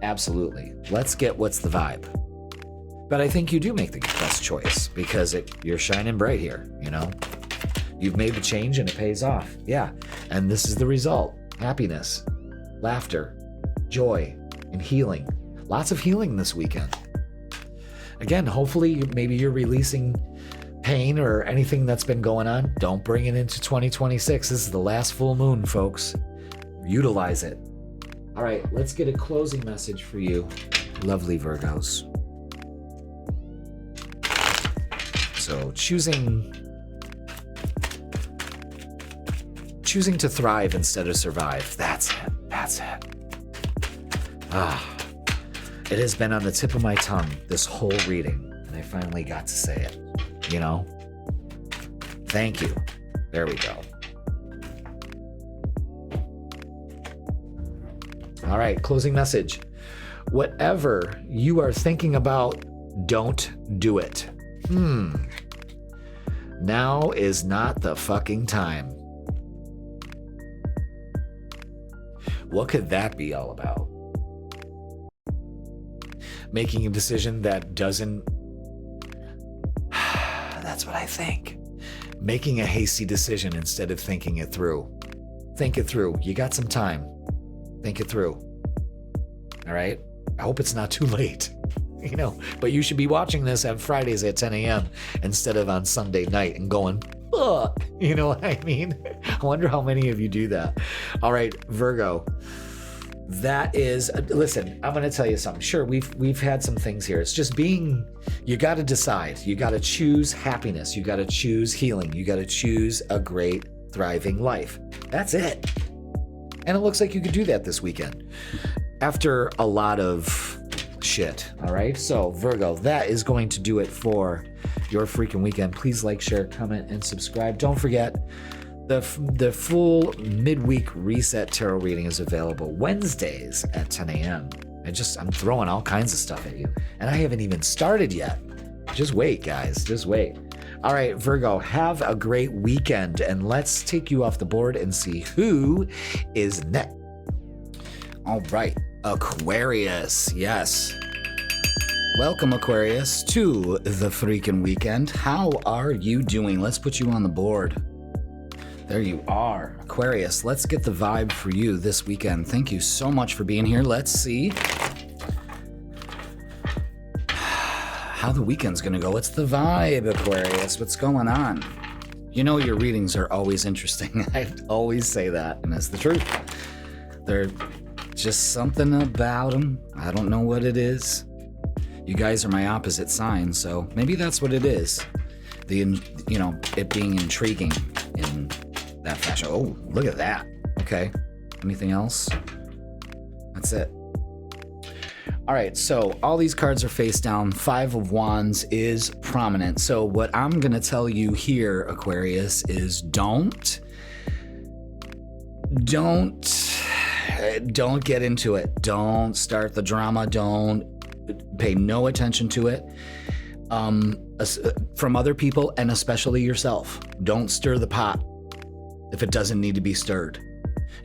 Absolutely. Let's get what's the vibe. But I think you do make the best choice because you're shining bright here, You've made the change and it pays off. Yeah. And this is the result. Happiness, laughter, joy, and healing. Lots of healing this weekend. Again, hopefully maybe you're releasing pain or anything that's been going on. Don't bring it into 2026. This is the last full moon, folks. Utilize it. All right, let's get a closing message for you, lovely Virgos. So choosing to thrive instead of survive. That's it. It has been on the tip of my tongue this whole reading, and I finally got to say it. Thank you. There we go. All right, closing message. Whatever you are thinking about, don't do it. Now is not the fucking time. What could that be all about? Making a decision that doesn't... That's what I think. Making a hasty decision instead of thinking it through. Think it through. You got some time. Think it through. All right? I hope it's not too late. But you should be watching this on Fridays at 10 a.m. instead of on Sunday night and going, ugh. You know what I mean? I wonder how many of you do that. All right, Virgo. That is, listen, I'm going to tell you something. Sure, we've had some things here. It's just you got to decide. You got to choose happiness. You got to choose healing. You got to choose a great, thriving life. That's it. And it looks like you could do that this weekend after a lot of shit. All right. So Virgo, that is going to do it for your freaking weekend. Please like, share, comment, and subscribe. Don't forget, the full midweek reset tarot reading is available Wednesdays at 10 a.m. I'm throwing all kinds of stuff at you. And I haven't even started yet. Just wait, guys. Just wait. All right, Virgo, have a great weekend. And let's take you off the board and see who is next. All right, Aquarius. Yes. Welcome, Aquarius, to the freaking weekend. How are you doing? Let's put you on the board. There you are. Aquarius, let's get the vibe for you this weekend. Thank you so much for being here. Let's see how the weekend's gonna go. What's the vibe, Aquarius? What's going on? Your readings are always interesting. I always say that, and that's the truth. They're just something about them. I don't know what it is. You guys are my opposite sign, so maybe that's what it is. It being intriguing in that fashion. Oh, look at that. Okay. Anything else? That's it. All right, so all these cards are face down. 5 of Wands is prominent. So what I'm going to tell you here, Aquarius, is don't get into it. Don't start the drama. Don't pay no attention to it. From other people and especially yourself. Don't stir the pot if it doesn't need to be stirred.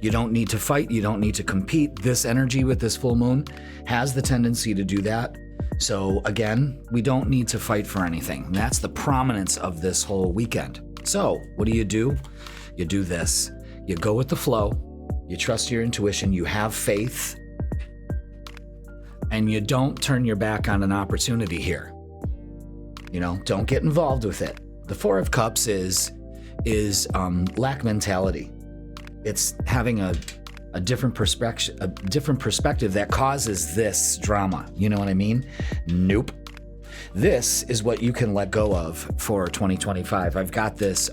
You don't need to fight. You don't need to compete. This energy with this full moon has the tendency to do that. So again, we don't need to fight for anything. And that's the prominence of this whole weekend. So what do? You do this. You go with the flow. You trust your intuition. You have faith. And you don't turn your back on an opportunity here. Don't get involved with it. The 4 of Cups is lack mentality. It's having a different perspective that causes this drama. You know what I mean? Nope. This is what you can let go of for 2025. I've got this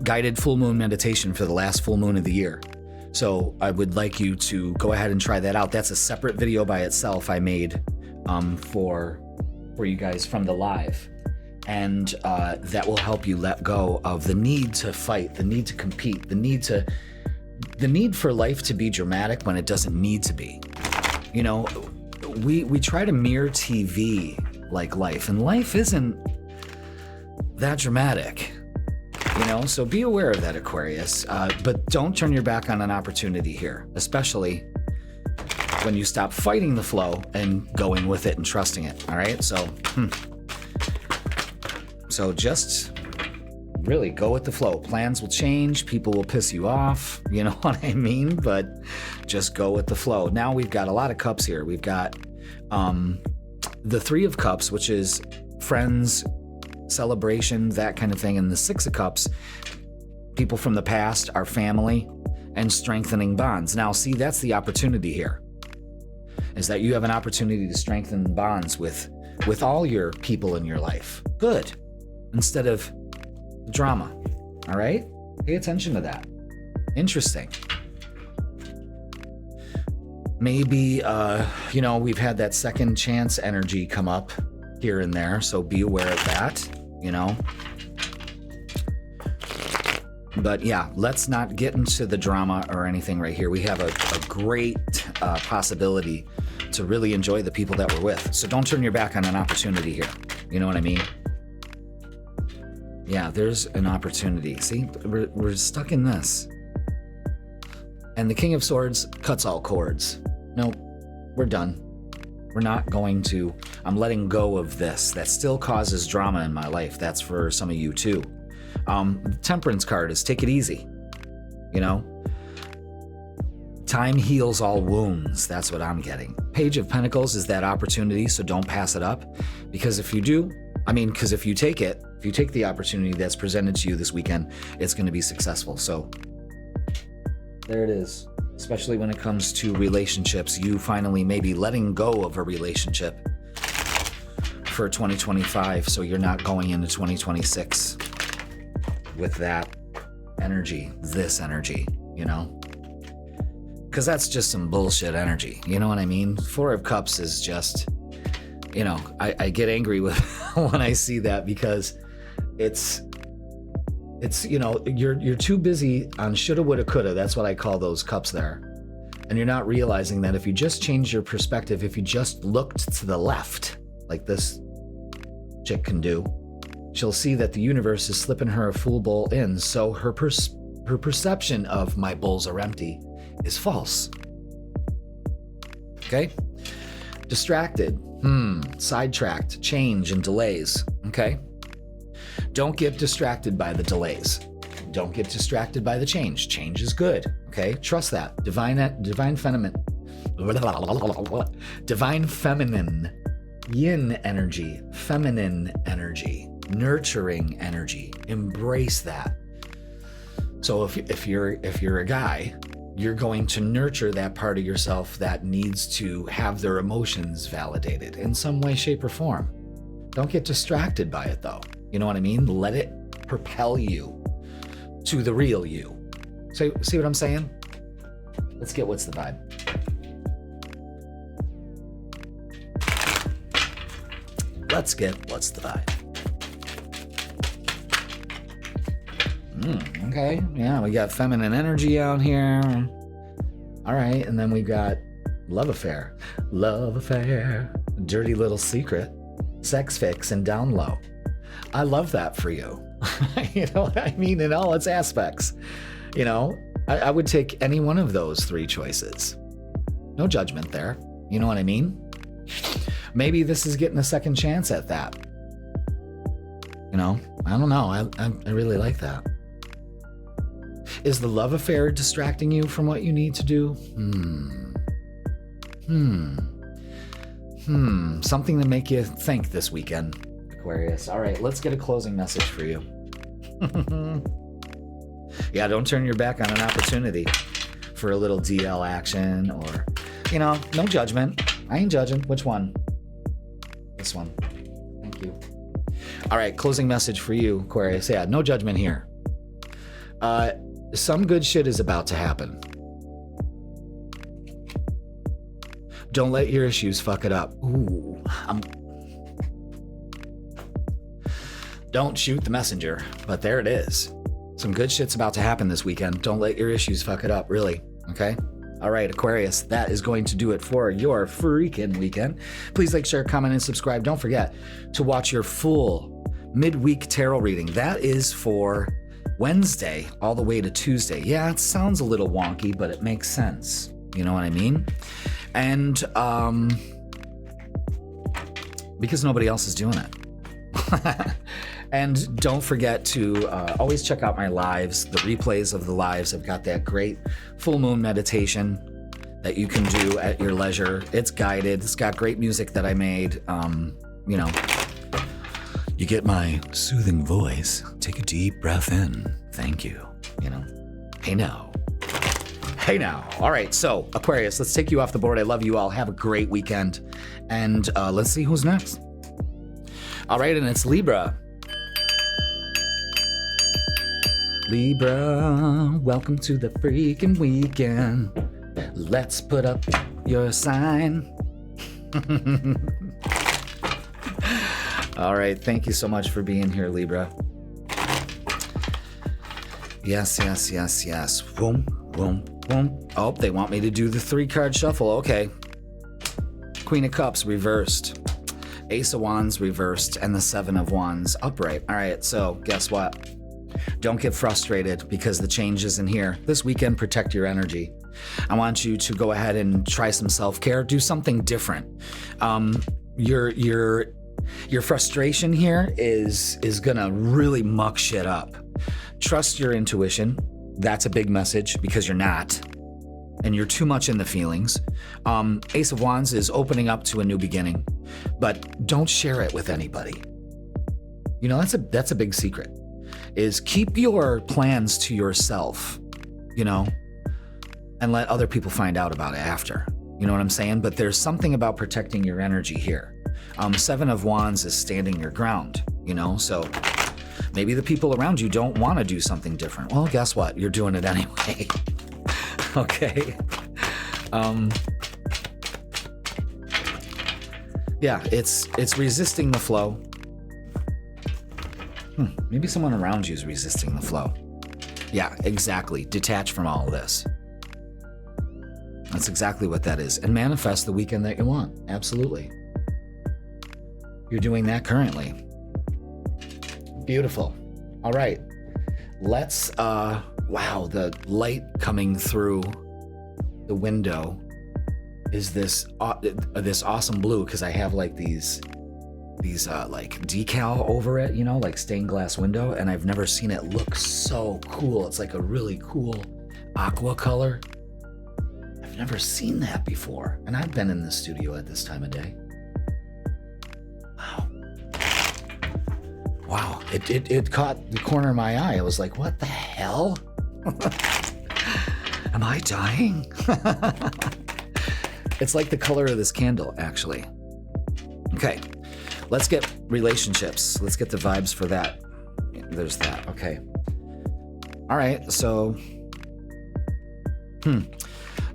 guided full moon meditation for the last full moon of the year. So I would like you to go ahead and try that out. That's a separate video by itself I made for you guys from the live. And that will help you let go of the need to fight, the need to compete, the need for life to be dramatic when it doesn't need to be. We try to mirror TV like life, and life isn't that dramatic. So be aware of that, Aquarius. But don't turn your back on an opportunity here, especially when you stop fighting the flow and going with it and trusting it. All right. So just really go with the flow. Plans will change. People will piss you off. You know what I mean? But just go with the flow. Now we've got a lot of cups here. We've got the 3 of Cups, which is friends, celebration, that kind of thing. And the 6 of Cups, people from the past, our family, and strengthening bonds. Now, see, that's the opportunity here, is that you have an opportunity to strengthen bonds with all your people in your life. Good. Instead of drama. All right? Pay attention to that. Interesting. Maybe, we've had that second chance energy come up here and there, so be aware of that, But yeah, let's not get into the drama or anything right here. We have a great possibility to really enjoy the people that we're with. So don't turn your back on an opportunity here. You know what I mean? Yeah, there's an opportunity. See, we're stuck in this. And the King of Swords cuts all cords. Nope, we're done. We're not going to. I'm letting go of this. That still causes drama in my life. That's for some of you too. The Temperance card is take it easy. Time heals all wounds. That's what I'm getting. Page of Pentacles is that opportunity, so don't pass it up. Because if you take the opportunity that's presented to you this weekend, it's going to be successful. So there it is. Especially when it comes to relationships, you finally may be letting go of a relationship for 2025, so you're not going into 2026 with that energy, this energy, because that's just some bullshit energy. You know what I mean? 4 of Cups is just, I get angry with when I see that, because it's you're too busy on shoulda, woulda, coulda. That's what I call those cups there. And you're not realizing that if you just change your perspective, if you just looked to the left, like this chick can do, she'll see that the universe is slipping her a full bowl in. So her perception of my bowls are empty is false. Okay? Distracted, sidetracked, change and delays. Okay? Don't get distracted by the delays. Don't get distracted by the change. Change is good. Okay? Trust that. Divine feminine, yin energy, feminine energy, nurturing energy. Embrace that. So if you're a guy, you're going to nurture that part of yourself that needs to have their emotions validated in some way, shape, or form. Don't get distracted by it, though. You know what I mean? Let it propel you to the real you. So, see what I'm saying? Let's get what's the vibe. Let's get what's the vibe. Okay, yeah, we got feminine energy out here. All right, and then we got love affair, dirty little secret, sex fix, and down low. I love that for you. You know what I mean? In all its aspects. You know, I would take any one of those three choices. No judgment there. You know what I mean? Maybe this is getting a second chance at that. You know, I don't know. I really like that. Is the love affair distracting you from what you need to do? Something to make you think this weekend, Aquarius. All right, let's get a closing message for you. Yeah, don't turn your back on an opportunity for a little DL action or, you know, no judgment. I ain't judging. Which one? This one. Thank you. All right, closing message for you, Aquarius. Yeah, no judgment here. Some good shit is about to happen. Don't let your issues fuck it up. Don't shoot the messenger, but there it is. Some good shit's about to happen this weekend. Don't let your issues fuck it up, really. Okay? All right, Aquarius, that is going to do it for your freaking weekend. Please like, share, comment, and subscribe. Don't forget to watch your full midweek tarot reading. That is for Wednesday all the way to Tuesday. Yeah, it sounds a little wonky, but it makes sense. You know what I mean? And because nobody else is doing it. And don't forget to always check out my lives, the replays of the lives. I've got that great full moon meditation that you can do at your leisure. It's guided. It's got great music that I made. You know, you get my soothing voice. Take a deep breath in. Thank you. You know, hey now. Hey now. All right, so Aquarius, let's take you off the board. I love you all. Have a great weekend. And let's see who's next. All right, and it's Libra. Libra, welcome to the freaking weekend. Let's put up your sign. All right, thank you so much for being here, Libra. Yes. Boom, boom, boom. Oh, they want me to do the 3-card shuffle. Okay. Queen of Cups reversed. Ace of Wands reversed. And the 7 of Wands upright. All right, so guess what? Don't get frustrated because the change isn't here. This weekend, protect your energy. I want you to go ahead and try some self-care. Do something different. Your frustration here is gonna really muck shit up. Trust your intuition. That's a big message because you're not. And you're too much in the feelings. Ace of Wands is opening up to a new beginning, but don't share it with anybody. You know, that's a big secret. Is keep your plans to yourself, you know, and let other people find out about it after. You know what I'm saying? But there's something about protecting your energy here. 7 of Wands is standing your ground, you know, so maybe the people around you don't want to do something different. Well, guess what? You're doing it anyway. Okay. Yeah, it's resisting the flow. Maybe someone around you is resisting the flow. Yeah, exactly. Detach from all of this. That's exactly what that is. And manifest the weekend that you want. Absolutely. You're doing that currently. Beautiful. All right. Let's, wow, the light coming through the window is this awesome blue because I have like these like decal over it, you know, like stained glass window, and I've never seen it look so cool. It's like a really cool aqua color. I've never seen that before, and I've been in the studio at this time of day. Wow, it caught the corner of my eye. I was like, what the hell? I'm Am I dying? It's like the color of this candle, actually. Okay, let's get relationships. Let's get the vibes for that. There's that. Okay. All right, so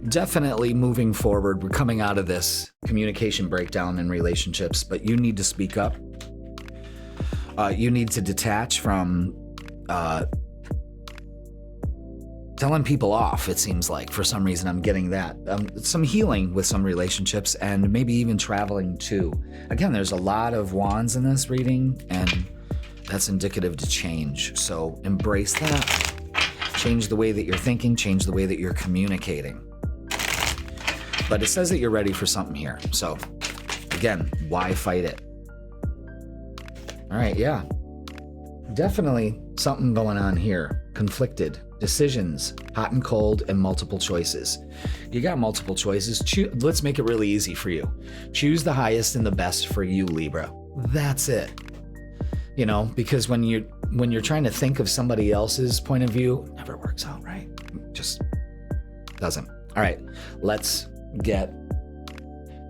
definitely moving forward, we're coming out of this communication breakdown in relationships, but you need to speak up. You need to detach from telling people off, it seems like. For some reason, I'm getting that. Some healing with some relationships, and maybe even traveling too. Again, there's a lot of wands in this reading, and that's indicative to change. So embrace that. Change the way that you're thinking, change the way that you're communicating. But it says that you're ready for something here. So again, why fight it? All right, yeah. Definitely something going on here. Conflicted. Decisions, hot and cold, and multiple choices. You got multiple choices. Let's make it really easy for you. Choose the highest and the best for you, Libra. That's it. You know, because when you're trying to think of somebody else's point of view, it never works out right. Just doesn't. All right, let's get.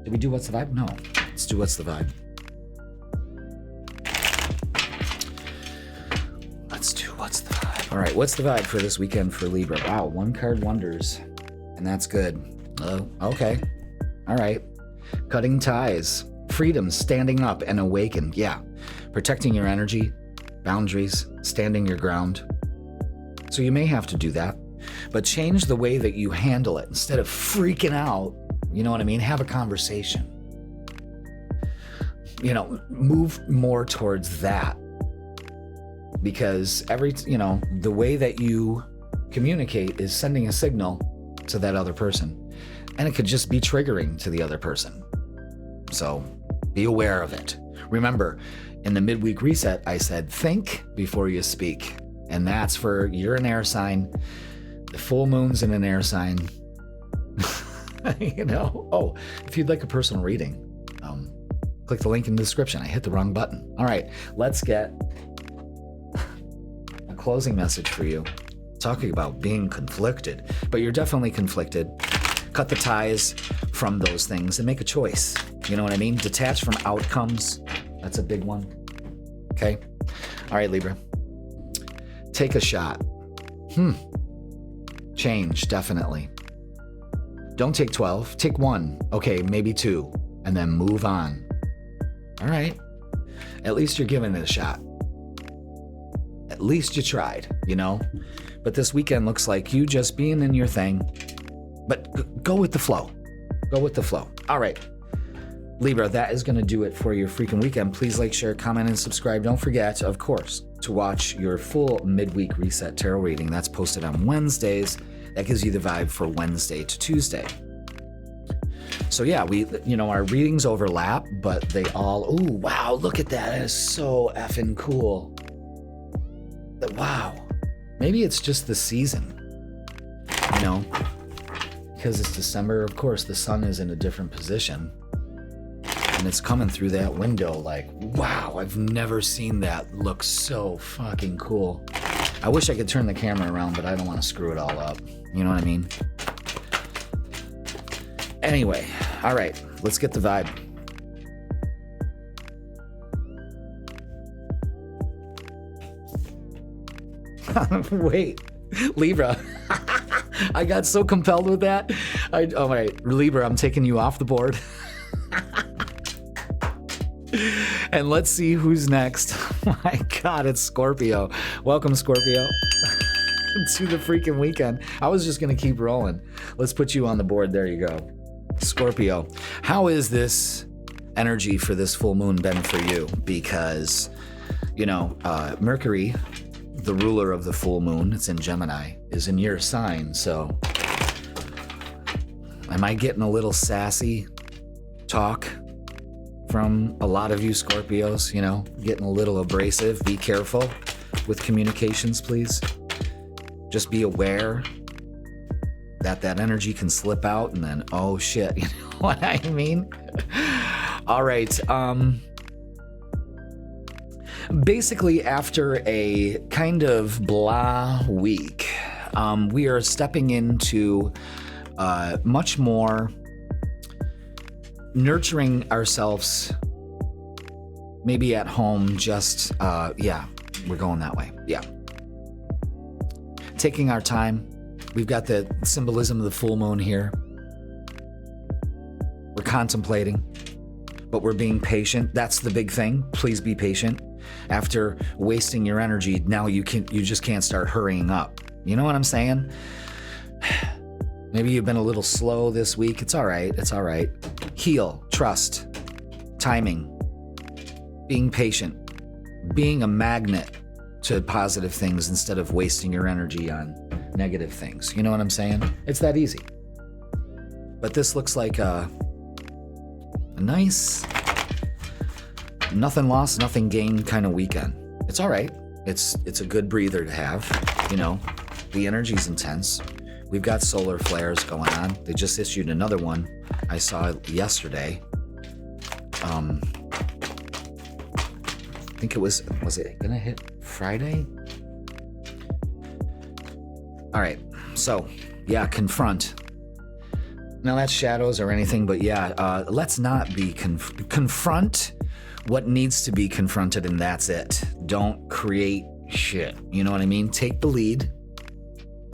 Did we do what's the vibe? No. Let's do what's the vibe. Let's do what's the vibe. All right, what's the vibe for this weekend for Libra? Wow, 1 card wonders, and that's good. Oh, okay. All right. Cutting ties, freedom, standing up and awaken. Yeah, protecting your energy, boundaries, standing your ground. So you may have to do that, but change the way that you handle it. Instead of freaking out, you know what I mean? Have a conversation. You know, move more towards that. Because the way that you communicate is sending a signal to that other person. And it could just be triggering to the other person. So be aware of it. Remember, in the midweek reset, I said, think before you speak. And that's for, you're an air sign. The full moon's in an air sign. Oh, if you'd like a personal reading, click the link in the description. I hit the wrong button. All right, let's get closing message for you, talking about being conflicted, but you're definitely conflicted. Cut the ties from those things and make a choice. You know what I mean? Detach from outcomes. That's a big one. Okay. All right, Libra. Take a shot. Change, definitely. Don't take 12. Take 1. Okay, maybe 2. And then move on. All right. At least you're giving it a shot. At least you tried, But this weekend looks like you just being in your thing. But go with the flow. Go with the flow. All right. Libra, that is going to do it for your freaking weekend. Please like, share, comment, and subscribe. Don't forget, of course, to watch your full midweek reset tarot reading. That's posted on Wednesdays. That gives you the vibe for Wednesday to Tuesday. So yeah, our readings overlap, but they all, ooh, wow, look at that. That is so effing cool. Wow. Maybe it's just the season, because it's December. Of course, the sun is in a different position and it's coming through that window like, wow, I've never seen that look so fucking cool. I wish I could turn the camera around, but I don't want to screw it all up. You know what I mean? Anyway, all right, let's get the vibe. Wait, Libra. I got so compelled with that. All right, Libra, I'm taking you off the board. And let's see who's next. My God, it's Scorpio. Welcome, Scorpio, to the freaking weekend. I was just going to keep rolling. Let's put you on the board. There you go. Scorpio, how is this energy for this full moon been for you? Because, Mercury, the ruler of the full moon, it's in Gemini, is in your sign. So am I getting a little sassy talk from a lot of you Scorpios, getting a little abrasive? Be careful with communications, please. Just be aware that energy can slip out and then, oh shit, you know what I mean? All right. Basically, after a kind of blah week, We are stepping into much more nurturing ourselves, maybe at home, just, we're going that way. Yeah. Taking our time. We've got the symbolism of the full moon here. We're contemplating, but we're being patient. That's the big thing. Please be patient. After wasting your energy, now you just can't start hurrying up. You know what I'm saying? Maybe you've been a little slow this week. It's all right. It's all right. Heal, trust, timing, being patient, being a magnet to positive things instead of wasting your energy on negative things. You know what I'm saying? It's that easy. But this looks like a nice, nothing lost, nothing gained kind of weekend. It's all right. It's a good breather to have. You know, the energy's intense. We've got solar flares going on. They just issued another one. I saw it yesterday. I think it was it gonna hit Friday? All right, so yeah, confront. Now that's shadows or anything, but yeah, let's not be confront what needs to be confronted, and that's it. Don't create shit. You know what I mean? Take the lead.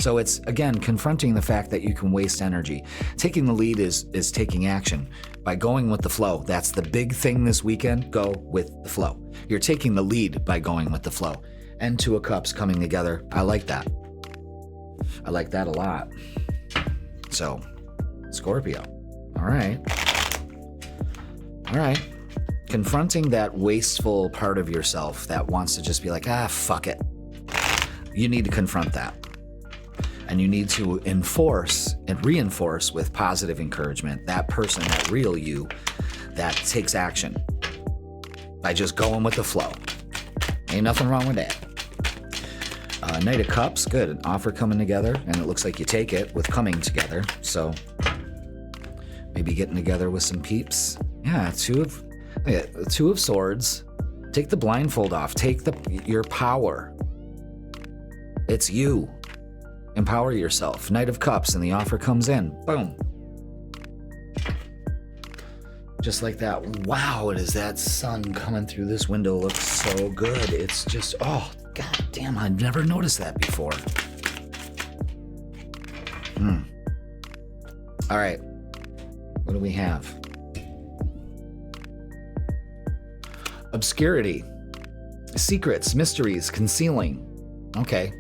So it's, again, confronting the fact that you can waste energy. Taking the lead is taking action by going with the flow. That's the big thing this weekend. Go with the flow. You're taking the lead by going with the flow. And Two of Cups coming together. I like that. I like that a lot. So, Scorpio. All right. All right. Confronting that wasteful part of yourself that wants to just be like, fuck it. You need to confront that. And you need to enforce and reinforce with positive encouragement that person, that real you, that takes action by just going with the flow. Ain't nothing wrong with that. Knight of Cups, good. An offer coming together, and it looks like you take it with coming together. So maybe getting together with some peeps. Yeah, Two of Swords. Take the blindfold off. Take your power. It's you. Empower yourself. Knight of Cups, and the offer comes in. Boom. Just like that. Wow, it is that sun coming through this window looks so good. It's just, oh, god damn, I've never noticed that before. All right. What do we have? Obscurity. Secrets, mysteries, concealing. Okay.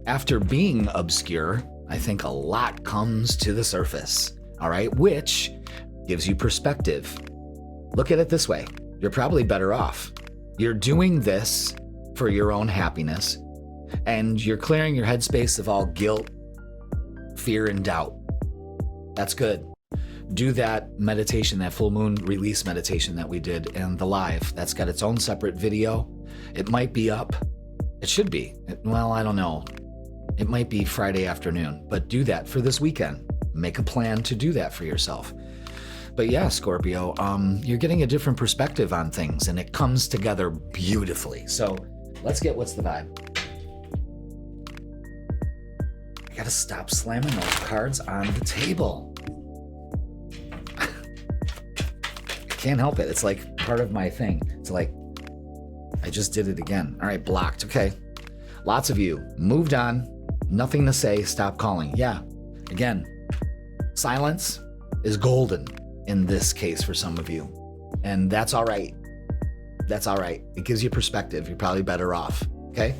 After being obscure, I think a lot comes to the surface, all right? Which gives you perspective. Look at it this way. You're probably better off. You're doing this for your own happiness, and you're clearing your headspace of all guilt, fear, and doubt. That's good. Do that meditation, that full moon release meditation that we did in the live. That's got its own separate video. It might be up. It should be. Well, I don't know. It might be Friday afternoon, but do that for this weekend. Make a plan to do that for yourself. But yeah, Scorpio, you're getting a different perspective on things, and it comes together beautifully. So let's get what's the vibe. I gotta stop slamming those cards on the table. I can't help it. It's like part of my thing. It's like, I just did it again. All right, blocked. Okay. Lots of you moved on. Nothing to say. Stop calling. Yeah. Again, silence is golden in this case for some of you. And that's all right. That's all right. It gives you perspective. You're probably better off. Okay.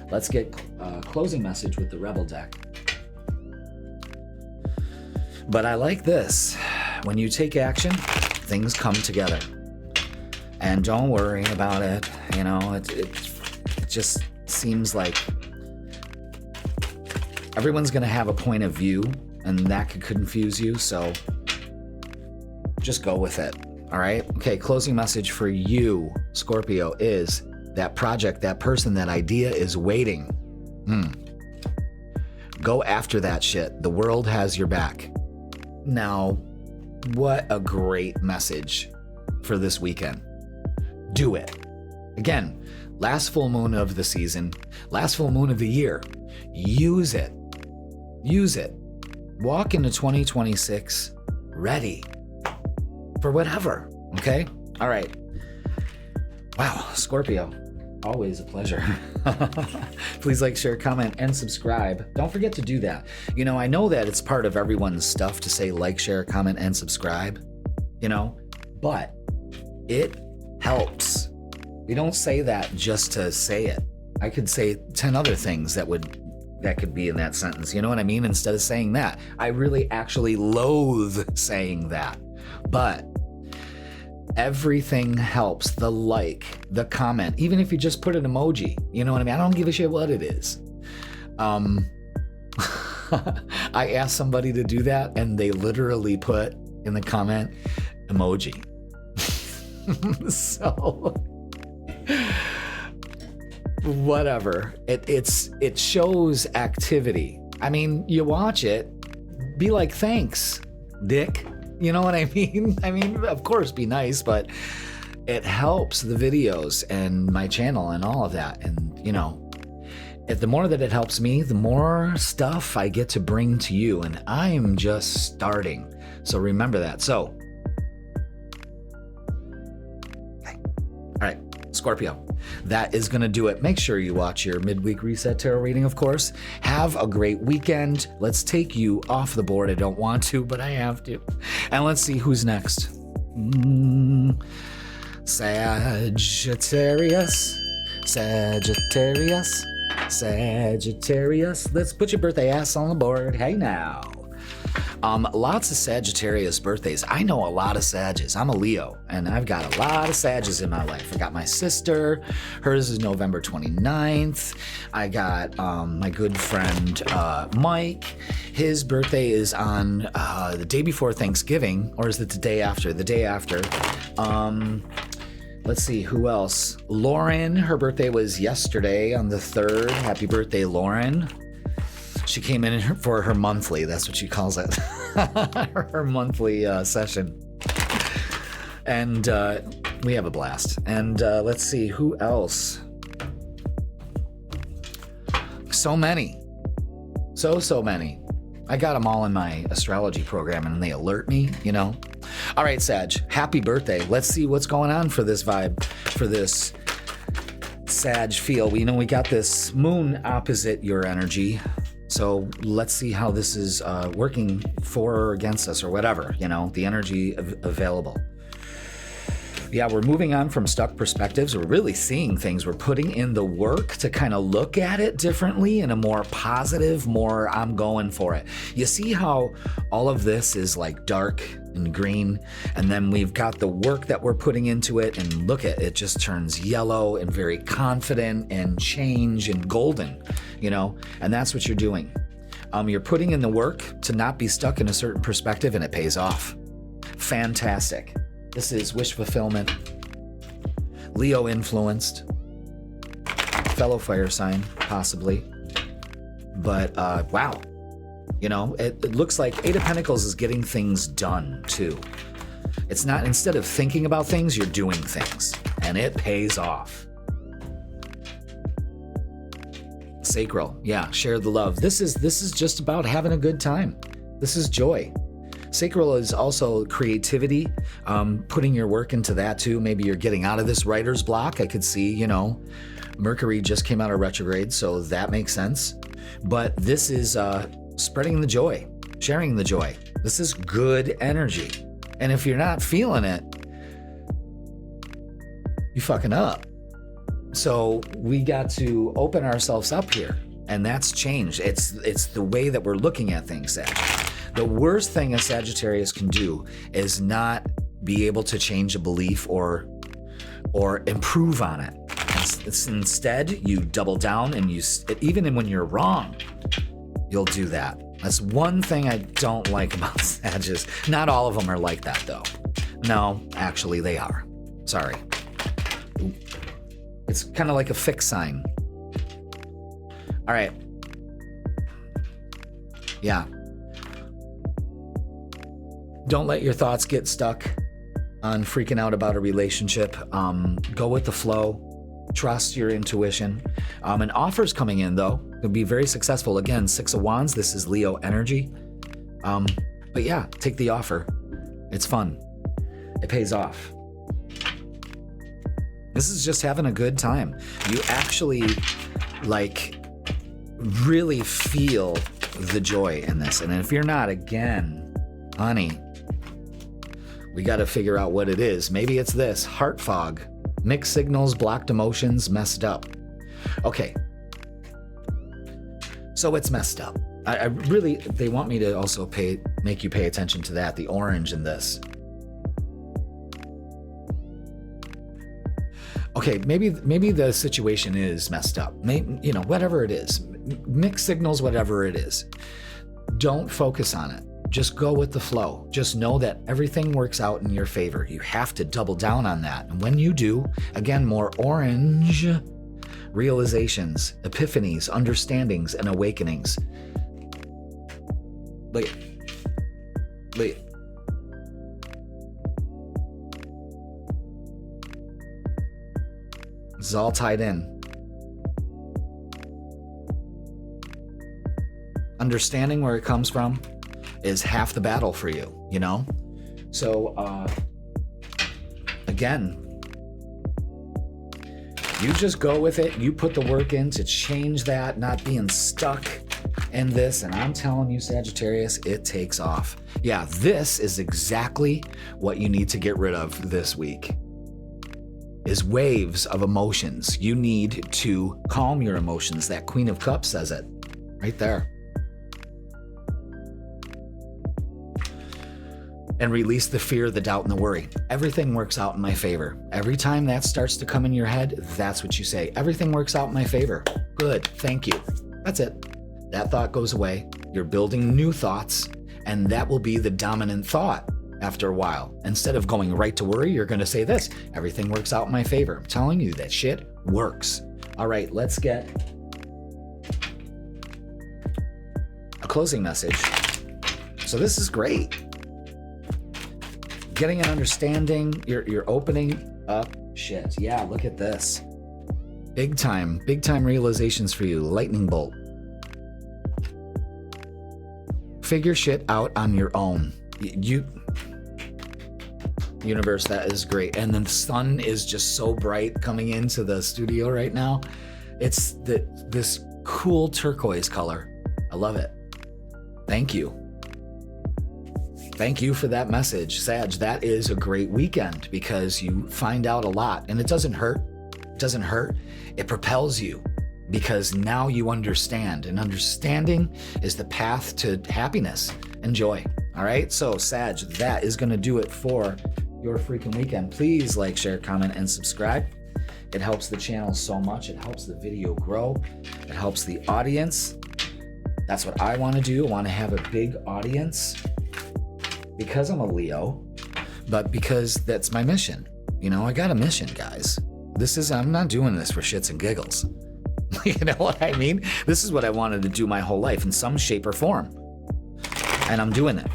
Let's get a closing message with the Rebel deck. But I like this. When you take action, things come together. And don't worry about it. You know, it just seems like everyone's going to have a point of view, and that could confuse you. So just go with it. All right. Okay. Closing message for you, Scorpio, is that project, that person, that idea is waiting. Go after that shit. The world has your back. Now, what a great message for this weekend. Do it. Again, last full moon of the season, last full moon of the year. Use it. Use it. Walk into 2026 ready for whatever. Okay? All right. Wow, Scorpio. Always a pleasure. Please like, share, comment, and subscribe. Don't forget to do that. You know, I know that it's part of everyone's stuff to say like, share, comment, and subscribe, you know, but it helps. We don't say that just to say it. I could say 10 other things that could be in that sentence. You know what I mean? Instead of saying that, I really actually loathe saying that, but everything helps. The like, the comment, even if you just put an emoji, you know what I mean? I don't give a shit what it is. I asked somebody to do that and they literally put in the comment emoji. So whatever. It shows activity. I mean, you watch it, be like, thanks, dick. You know what I mean? I mean, of course, be nice, but it helps the videos and my channel and all of that. And, you know, the more that it helps me, the more stuff I get to bring to you. And I'm just starting. So remember that. So, okay. All right, Scorpio. That is going to do it. Make sure you watch your midweek reset tarot reading, of course. Have a great weekend. Let's take you off the board. I don't want to, but I have to. And let's see who's next. Sagittarius. Sagittarius. Sagittarius. Let's put your birthday ass on the board. Hey now. Lots of Sagittarius birthdays. I know a lot of Sages. I'm a Leo, and I've got a lot of Sages in my life. I got my sister. Hers is November 29th. I got my good friend Mike. His birthday is on the day before Thanksgiving, or is it the day after? The day after. Let's see, who else? Lauren, her birthday was yesterday on the 3rd. Happy birthday, Lauren. She came in for her monthly, that's what she calls it, her monthly session. And we have a blast. And let's see, who else? So many. So many. I got them all in my astrology program and they alert me, you know. All right, Sag, happy birthday. Let's see what's going on for this vibe, for this Sag feel. We know we got this moon opposite your energy. So let's see how this is working for or against us or whatever, you know, the energy available. Yeah, we're moving on from stuck perspectives. We're really seeing things. We're putting in the work to kind of look at it differently in a more positive, more I'm going for it. You see how all of this is like dark and green, and then we've got the work that we're putting into it, and look at it, just turns yellow and very confident and change and golden, you know, and that's what you're doing. You're putting in the work to not be stuck in a certain perspective, and it pays off. Fantastic. This is wish fulfillment. Leo influenced. Fellow fire sign, possibly. But wow. You know, it looks like 8 of Pentacles is getting things done, too. It's not, instead of thinking about things, you're doing things. And it pays off. Sacral, yeah, share the love. This is just about having a good time. This is joy. Sacral is also creativity, putting your work into that, too. Maybe you're getting out of this writer's block. I could see, you know, Mercury just came out of retrograde, so that makes sense. But this is spreading the joy, sharing the joy. This is good energy. And if you're not feeling it, you fucking up. So we got to open ourselves up here, and that's changed. It's the way that we're looking at things, Sag. The worst thing a Sagittarius can do is not be able to change a belief or improve on it. Instead, you double down, and even when you're wrong, you'll do that. That's one thing I don't like about Sages. Not all of them are like that, though. No, actually, they are. Sorry. It's kind of like a fixed sign. All right. Yeah. Don't let your thoughts get stuck on freaking out about a relationship. Go with the flow. Trust your intuition. An offer's coming in, though. It'll be very successful. Again, 6 of Wands. This is Leo energy. But yeah, take the offer. It's fun. It pays off. This is just having a good time. You actually, really feel the joy in this. And if you're not, again, honey, we got to figure out what it is. Maybe it's this, heart fog. Mixed signals, blocked emotions, messed up. Okay. So it's messed up. I really, they want me to also make you pay attention to that, the orange in this. Okay, maybe the situation is messed up. Maybe, whatever it is. Mixed signals, whatever it is. Don't focus on it. Just go with the flow. Just know that everything works out in your favor. You have to double down on that. And when you do, again, more orange, realizations, epiphanies, understandings, and awakenings. Wait. This is all tied in. Understanding where it comes from is half the battle for you, So, again, you just go with it. You put the work in to change that, not being stuck in this. And I'm telling you, Sagittarius, it takes off. Yeah, this is exactly what you need to get rid of this week. Is waves of emotions. You need to calm your emotions. That Queen of Cups says it right there. And release the fear, the doubt, and the worry. Everything works out in my favor. Every time that starts to come in your head, that's what you say. Everything works out in my favor. Good, thank you. That's it. That thought goes away. You're building new thoughts, and that will be the dominant thought after a while. Instead of going right to worry, you're going to say this. Everything works out in my favor. I'm telling you, that shit works. All right, let's get a closing message. So this is great. Getting an understanding, you're opening up shit. Yeah, look at this. Big time realizations for you. Lightning bolt. Figure shit out on your own. Universe, that is great. And the sun is just so bright coming into the studio right now. It's this cool turquoise color. I love it. Thank you. Thank you for that message, Sag. That is a great weekend because you find out a lot and it doesn't hurt. It doesn't hurt. It propels you because now you understand, and understanding is the path to happiness and joy. All right. So Sag, that is going to do it for your freaking weekend. Please like, share, comment, and subscribe. It helps the channel so much. It helps the video grow. It helps the audience. That's what I want to do. I want to have a big audience. Because I'm a Leo, but because that's my mission. I got a mission, guys. I'm not doing this for shits and giggles. You know what I mean? This is what I wanted to do my whole life in some shape or form. And I'm doing it.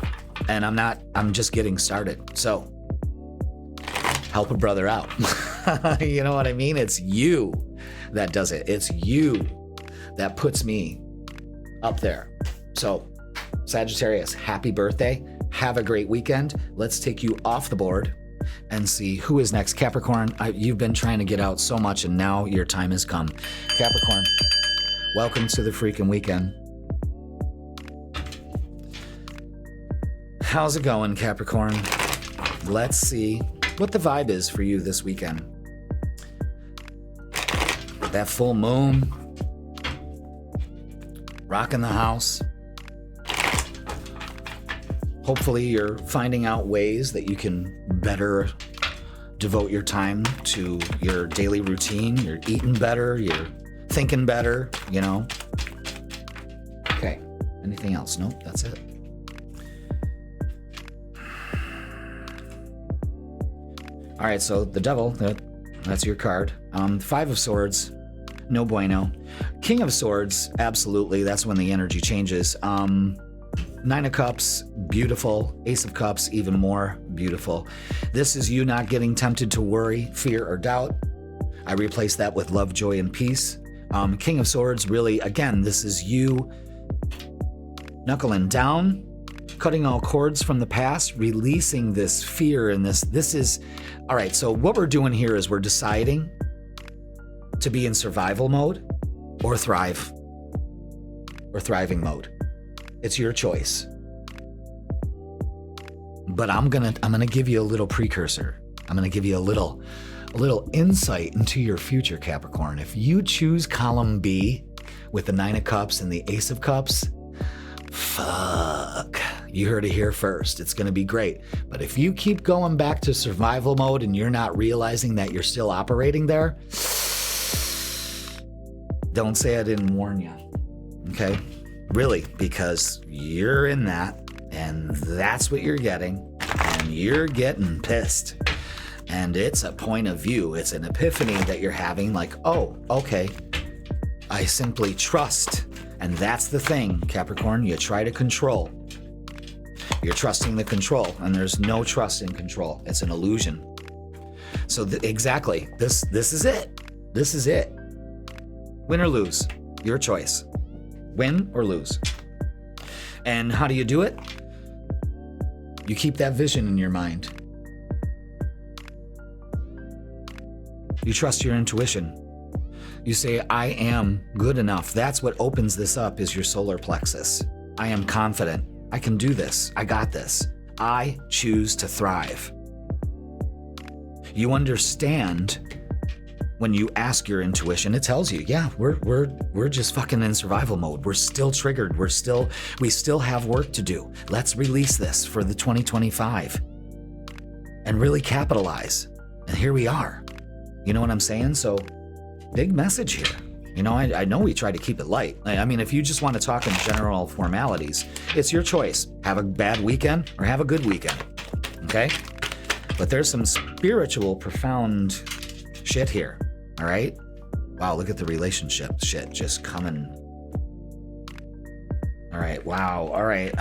And I'm just getting started. So help a brother out. You know what I mean? It's you that does it. It's you that puts me up there. So Sagittarius, happy birthday. Have a great weekend. Let's take you off the board and see who is next. Capricorn, you've been trying to get out so much and now your time has come. Capricorn, welcome to the freaking weekend. How's it going, Capricorn? Let's see what the vibe is for you this weekend. That full moon, rocking the house. Hopefully you're finding out ways that you can better devote your time to your daily routine. You're eating better, you're thinking better, Okay, anything else? Nope, that's it. All right, so the devil, that's your card. 5 of Swords, no bueno. King of Swords, absolutely, that's when the energy changes. 9 of Cups, beautiful. Ace of Cups, even more beautiful. This is you not getting tempted to worry, fear, or doubt. I replace that with love, joy, and peace. King of Swords, really, again, this is you knuckling down, cutting all cords from the past, releasing this fear and this is, all right, so what we're doing here is we're deciding to be in survival mode or thrive or thriving mode. It's your choice. But I'm gonna give you a little precursor. I'm gonna give you a little insight into your future, Capricorn. If you choose column B with the 9 of Cups and the Ace of Cups, fuck. You heard it here first. It's gonna be great. But if you keep going back to survival mode and you're not realizing that you're still operating there, don't say I didn't warn you. Okay? Really, because you're in that, and that's what you're getting, and you're getting pissed. And it's a point of view. It's an epiphany that you're having, like, oh, okay, I simply trust. And that's the thing, Capricorn, you try to control. You're trusting the control, and there's no trust in control. It's an illusion. So exactly, this is it. This is it. Win or lose, your choice. Win or lose. And how do you do it? You keep that vision in your mind. You trust your intuition. You say, I am good enough. That's what opens this up, is your solar plexus. I am confident. I can do this. I got this. I choose to thrive. You understand when you ask your intuition, it tells you, yeah, we're just fucking in survival mode. We're still triggered. We still have work to do. Let's release this for the 2025 and really capitalize. And here we are. You know what I'm saying? So big message here. You know, I know we try to keep it light. I mean, if you just want to talk in general formalities, it's your choice. Have a bad weekend or have a good weekend. Okay? But there's some spiritual, profound shit here. All right? Wow, look at the relationship shit just coming. All right, wow. All right.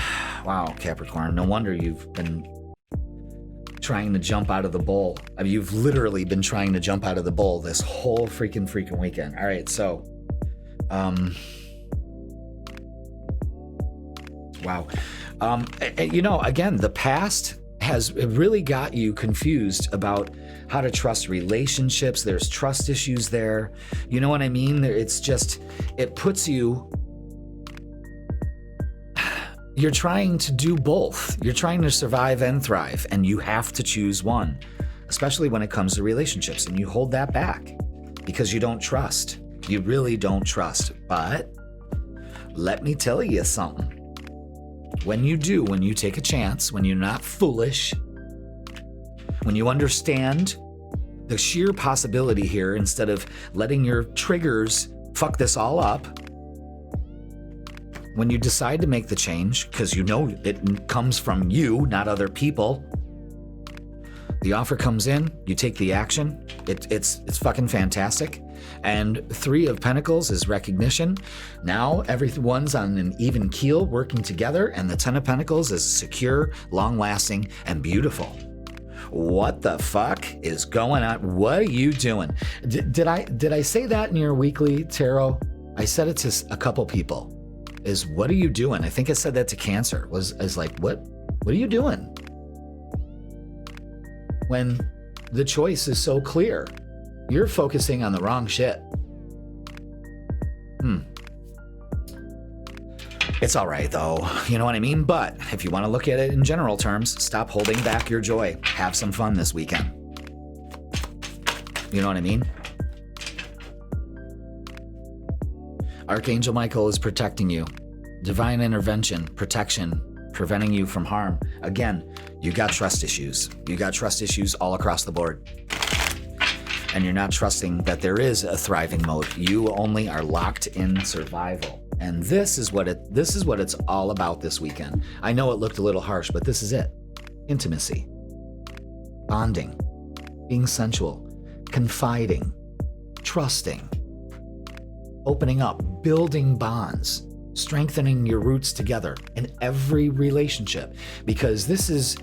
Wow, Capricorn. No wonder you've been trying to jump out of the bowl. I mean, you've literally been trying to jump out of the bowl this whole freaking weekend. All right, so, wow. You know, again, the past has really got you confused about how to trust relationships. There's trust issues there. You know what I mean? It's just, it puts you, you're trying to do both. You're trying to survive and thrive, and you have to choose one, especially when it comes to relationships, and you hold that back because you don't trust. You really don't trust. But let me tell you something. When you do, when you take a chance, when you're not foolish, when you understand the sheer possibility here, instead of letting your triggers fuck this all up, when you decide to make the change, because you know it comes from you, not other people, the offer comes in, you take the action, it's fucking fantastic. And 3 of Pentacles is recognition. Now everyone's on an even keel, working together, and the 10 of Pentacles is secure, long-lasting, and beautiful. What the fuck is going on? What are you doing? Did I say that in your weekly tarot? I said it to a couple people. Is what are you doing? I think I said that to Cancer. Is like, what are you doing? When the choice is so clear, you're focusing on the wrong shit. It's all right though, you know what I mean? But if you want to look at it in general terms, stop holding back your joy. Have some fun this weekend. You know what I mean? Archangel Michael is protecting you. Divine intervention, protection, preventing you from harm. Again, you got trust issues. You got trust issues all across the board. And you're not trusting that there is a thriving mode. You only are locked in survival. And this is what it's all about this weekend. I know it looked a little harsh, but this is it. Intimacy, bonding, being sensual, confiding, trusting, opening up, building bonds, strengthening your roots together in every relationship. Because this is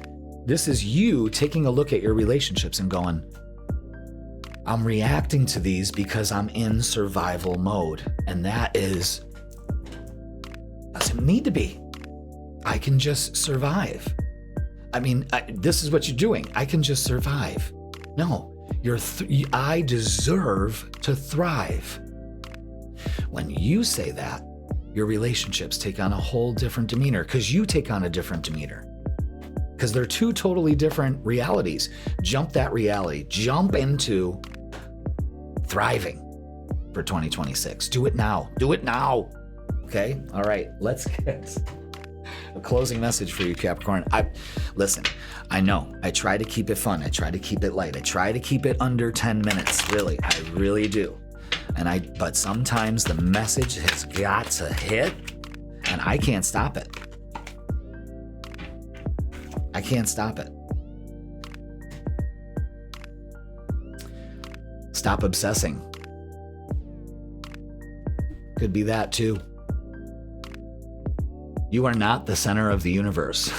you taking a look at your relationships and going, I'm reacting to these because I'm in survival mode. And that doesn't need to be. I can just survive. I mean, this is what you're doing. I can just survive. No, I deserve to thrive. When you say that, your relationships take on a whole different demeanor because you take on a different demeanor. Because they're two totally different realities. Jump that reality. Jump into thriving for 2026. Do it now. Do it now. Okay? All right. Let's get a closing message for you, Capricorn. Listen, I know. I try to keep it fun. I try to keep it light. I try to keep it under 10 minutes. Really. I really do. But sometimes the message has got to hit and I can't stop it. I can't stop it. Stop obsessing. Could be that too. You are not the center of the universe.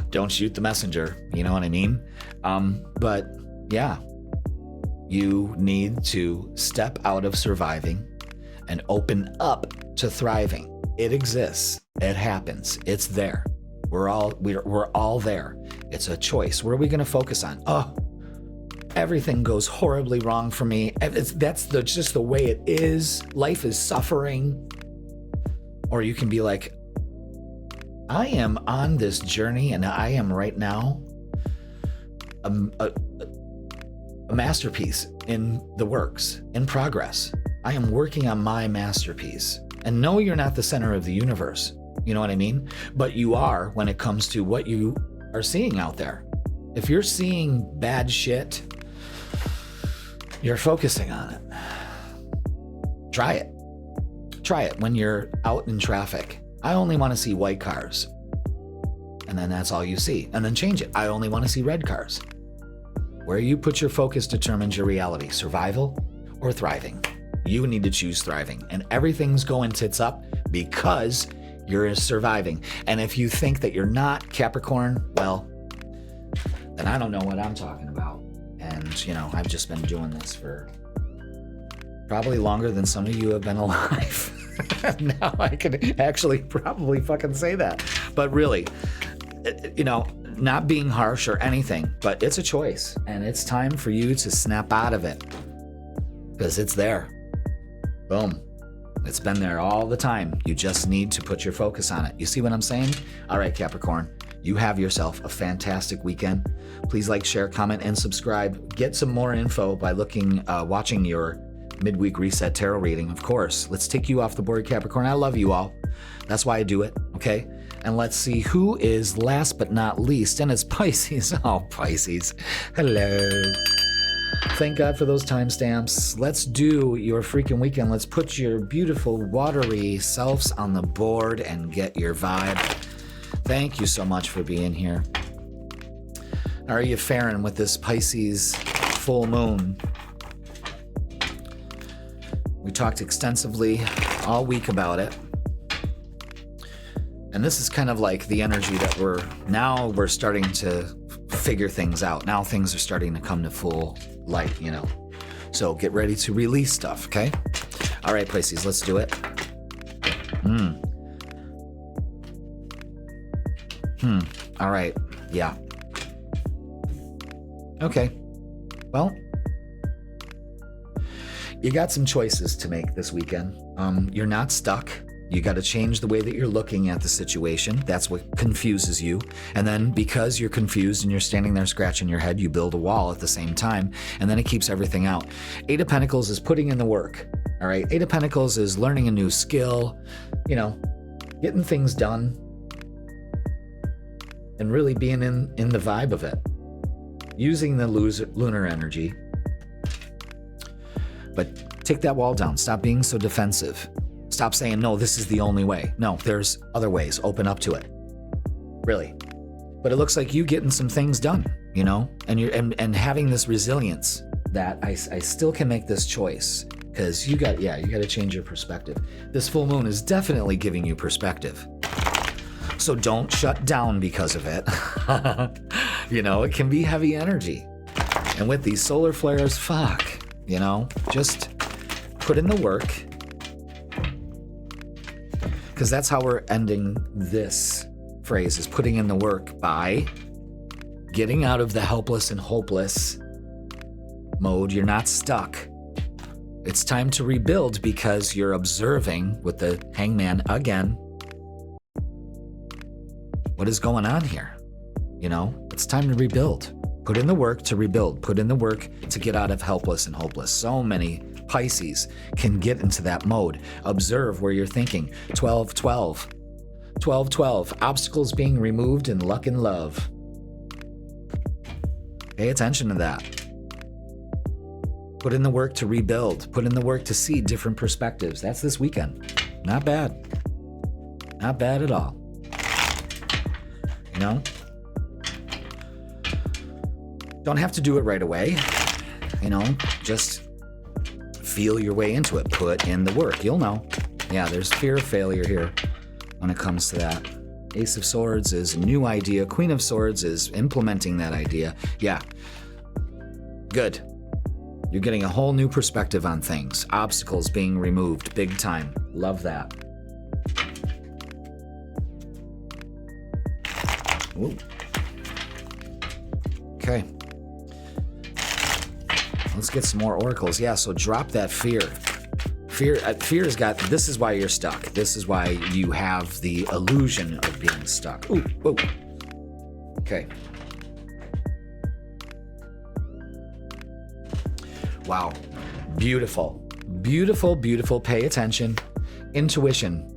Don't shoot the messenger. You know what I mean? But yeah, you need to step out of surviving and open up to thriving. It exists. It happens. It's there. We're all there. It's a choice. What are we going to focus on? Oh, everything goes horribly wrong for me. That's just the way it is. Life is suffering. Or you can be like, I am on this journey and I am right now a masterpiece in the works, in progress. I am working on my masterpiece. And no, you're not the center of the universe. You know what I mean? But you are when it comes to what you are seeing out there. If you're seeing bad shit, you're focusing on it. Try it. Try it when you're out in traffic. I only want to see white cars. And then that's all you see. And then change it. I only want to see red cars. Where you put your focus determines your reality. Survival or thriving. You need to choose thriving. And everything's going tits up because you're surviving. And if you think that you're not Capricorn, well, then I don't know what I'm talking about. And, you know, I've just been doing this for probably longer than some of you have been alive. Now I can actually probably fucking say that. But really, you know, not being harsh or anything, but it's a choice. And it's time for you to snap out of it. Because it's there. Boom. It's been there all the time. You just need to put your focus on it. You see what I'm saying? All right, Capricorn, you have yourself a fantastic weekend. Please like, share, comment, and subscribe. Get some more info by watching your midweek reset tarot reading, of course. Let's take you off the board, Capricorn. I love you all. That's why I do it, okay? And let's see who is last but not least, and it's Pisces. Oh, Pisces. Hello. Thank God for those timestamps. Let's do your freaking weekend. Let's put your beautiful watery selves on the board and get your vibe. Thank you so much for being here. How are you faring with this Pisces full moon? We talked extensively all week about it. And this is kind of like the energy that we're starting to figure things out. Now things are starting to come to full light, you know. So get ready to release stuff, okay? All right, Pisces, let's do it. All right, yeah. Okay, well, you got some choices to make this weekend. You're not stuck. You got to change the way that you're looking at the situation. That's what confuses you. And then because you're confused and you're standing there scratching your head, you build a wall at the same time, and then it keeps everything out. Eight of Pentacles is putting in the work. All right. Eight of Pentacles is learning a new skill, you know, getting things done and really being in the vibe of it, using the lunar energy. But take that wall down. Stop being so defensive. Stop saying, no, this is the only way. No, there's other ways. Open up to it. Really. But it looks like you getting some things done, you know, and you're and having this resilience that I still can make this choice, because you got to change your perspective. This full moon is definitely giving you perspective. So don't shut down because of it. It can be heavy energy. And with these solar flares, fuck, just put in the work. Because that's how we're ending this phrase, is putting in the work by getting out of the helpless and hopeless mode. You're not stuck. It's time to rebuild because you're observing with the hangman again. What is going on here? It's time to rebuild. Put in the work to rebuild. Put in the work to get out of helpless and hopeless. So many Pisces can get into that mode. Observe where you're thinking. 12-12. 12-12. Obstacles being removed and luck and love. Pay attention to that. Put in the work to rebuild. Put in the work to see different perspectives. That's this weekend. Not bad. Not bad at all. Don't have to do it right away. Just feel your way into it. Put in the work. You'll know. Yeah, there's fear of failure here when it comes to that. Ace of Swords is a new idea. Queen of Swords is implementing that idea. Yeah. Good. You're getting a whole new perspective on things. Obstacles being removed. Big time. Love that. Ooh. Okay. Let's get some more oracles. Yeah, so drop that fear. Fear's got, this is why you're stuck. This is why you have the illusion of being stuck. Ooh, whoa. Okay. Wow. Beautiful. Beautiful, beautiful. Pay attention. Intuition.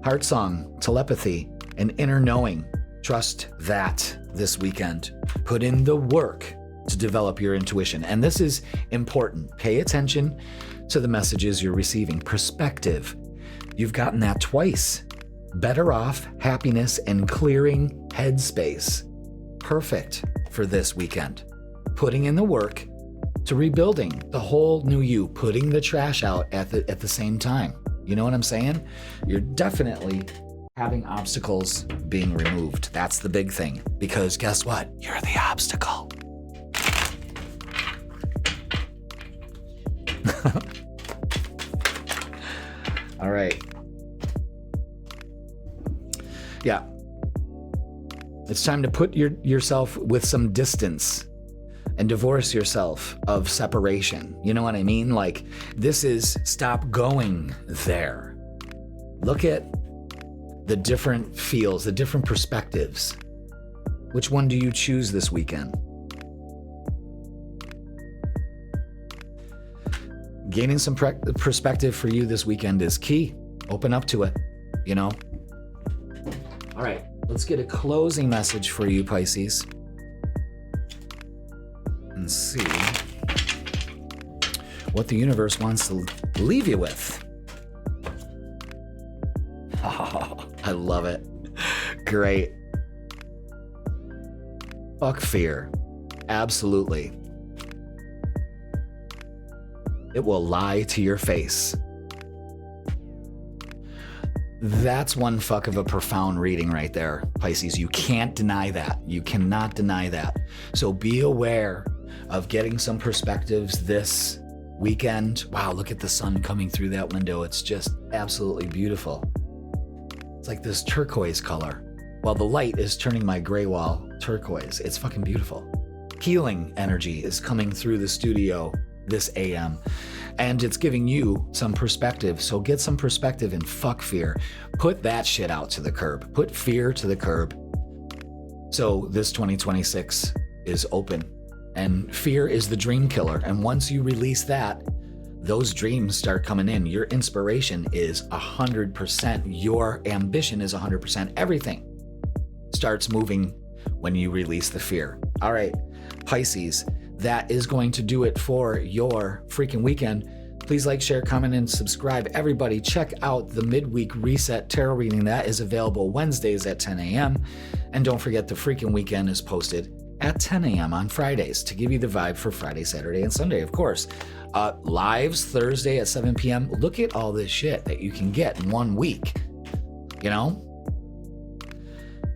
Heart song. Telepathy. And inner knowing. Trust that this weekend. Put in the work to develop your intuition. And this is important. Pay attention to the messages you're receiving. Perspective. You've gotten that twice. Better off, happiness, and clearing headspace. Perfect for this weekend. Putting in the work to rebuilding the whole new you. Putting the trash out at the same time. You know what I'm saying? You're definitely having obstacles being removed. That's the big thing. Because guess what? You're the obstacle. All right. Yeah. It's time to put yourself with some distance and divorce yourself of separation. You know what I mean? Like, this is stop going there. Look at the different feels, the different perspectives. Which one do you choose this weekend? Gaining some perspective for you this weekend is key. Open up to it, All right, let's get a closing message for you, Pisces. And see what the universe wants to leave you with. Oh, I love it. Great. Fuck fear. Absolutely. It will lie to your face. That's one fuck of a profound reading right there, Pisces. You can't deny that. You cannot deny that. So be aware of getting some perspectives this weekend. Wow, look at the sun coming through that window. It's just absolutely beautiful. It's like this turquoise color. While the light is turning my gray wall turquoise. It's fucking beautiful. Healing energy is coming through the studio this AM, and it's giving you some perspective. So get some perspective and fuck fear. Put that shit out to the curb. Put fear to the curb. So this 2026 is open, and fear is the dream killer. And once you release that, those dreams start coming in. Your inspiration is 100%. Your ambition is 100%. Everything starts moving when you release the fear. All right, Pisces, that is going to do it for your freaking weekend. Please like, share, comment, and subscribe. Everybody, check out the midweek reset tarot reading. That is available Wednesdays at 10 a.m. And don't forget, the freaking weekend is posted at 10 a.m. on Fridays to give you the vibe for Friday, Saturday, and Sunday, of course. Lives Thursday at 7 p.m. Look at all this shit that you can get in 1 week.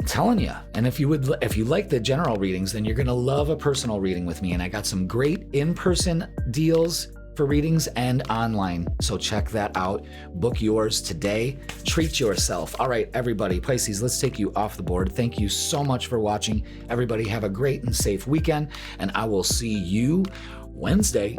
I'm telling you. And if you like the general readings, then you're going to love a personal reading with me. And I got some great in-person deals for readings and online. So check that out. Book yours today. Treat yourself. All right, everybody. Pisces, let's take you off the board. Thank you so much for watching. Everybody have a great and safe weekend. And I will see you Wednesday.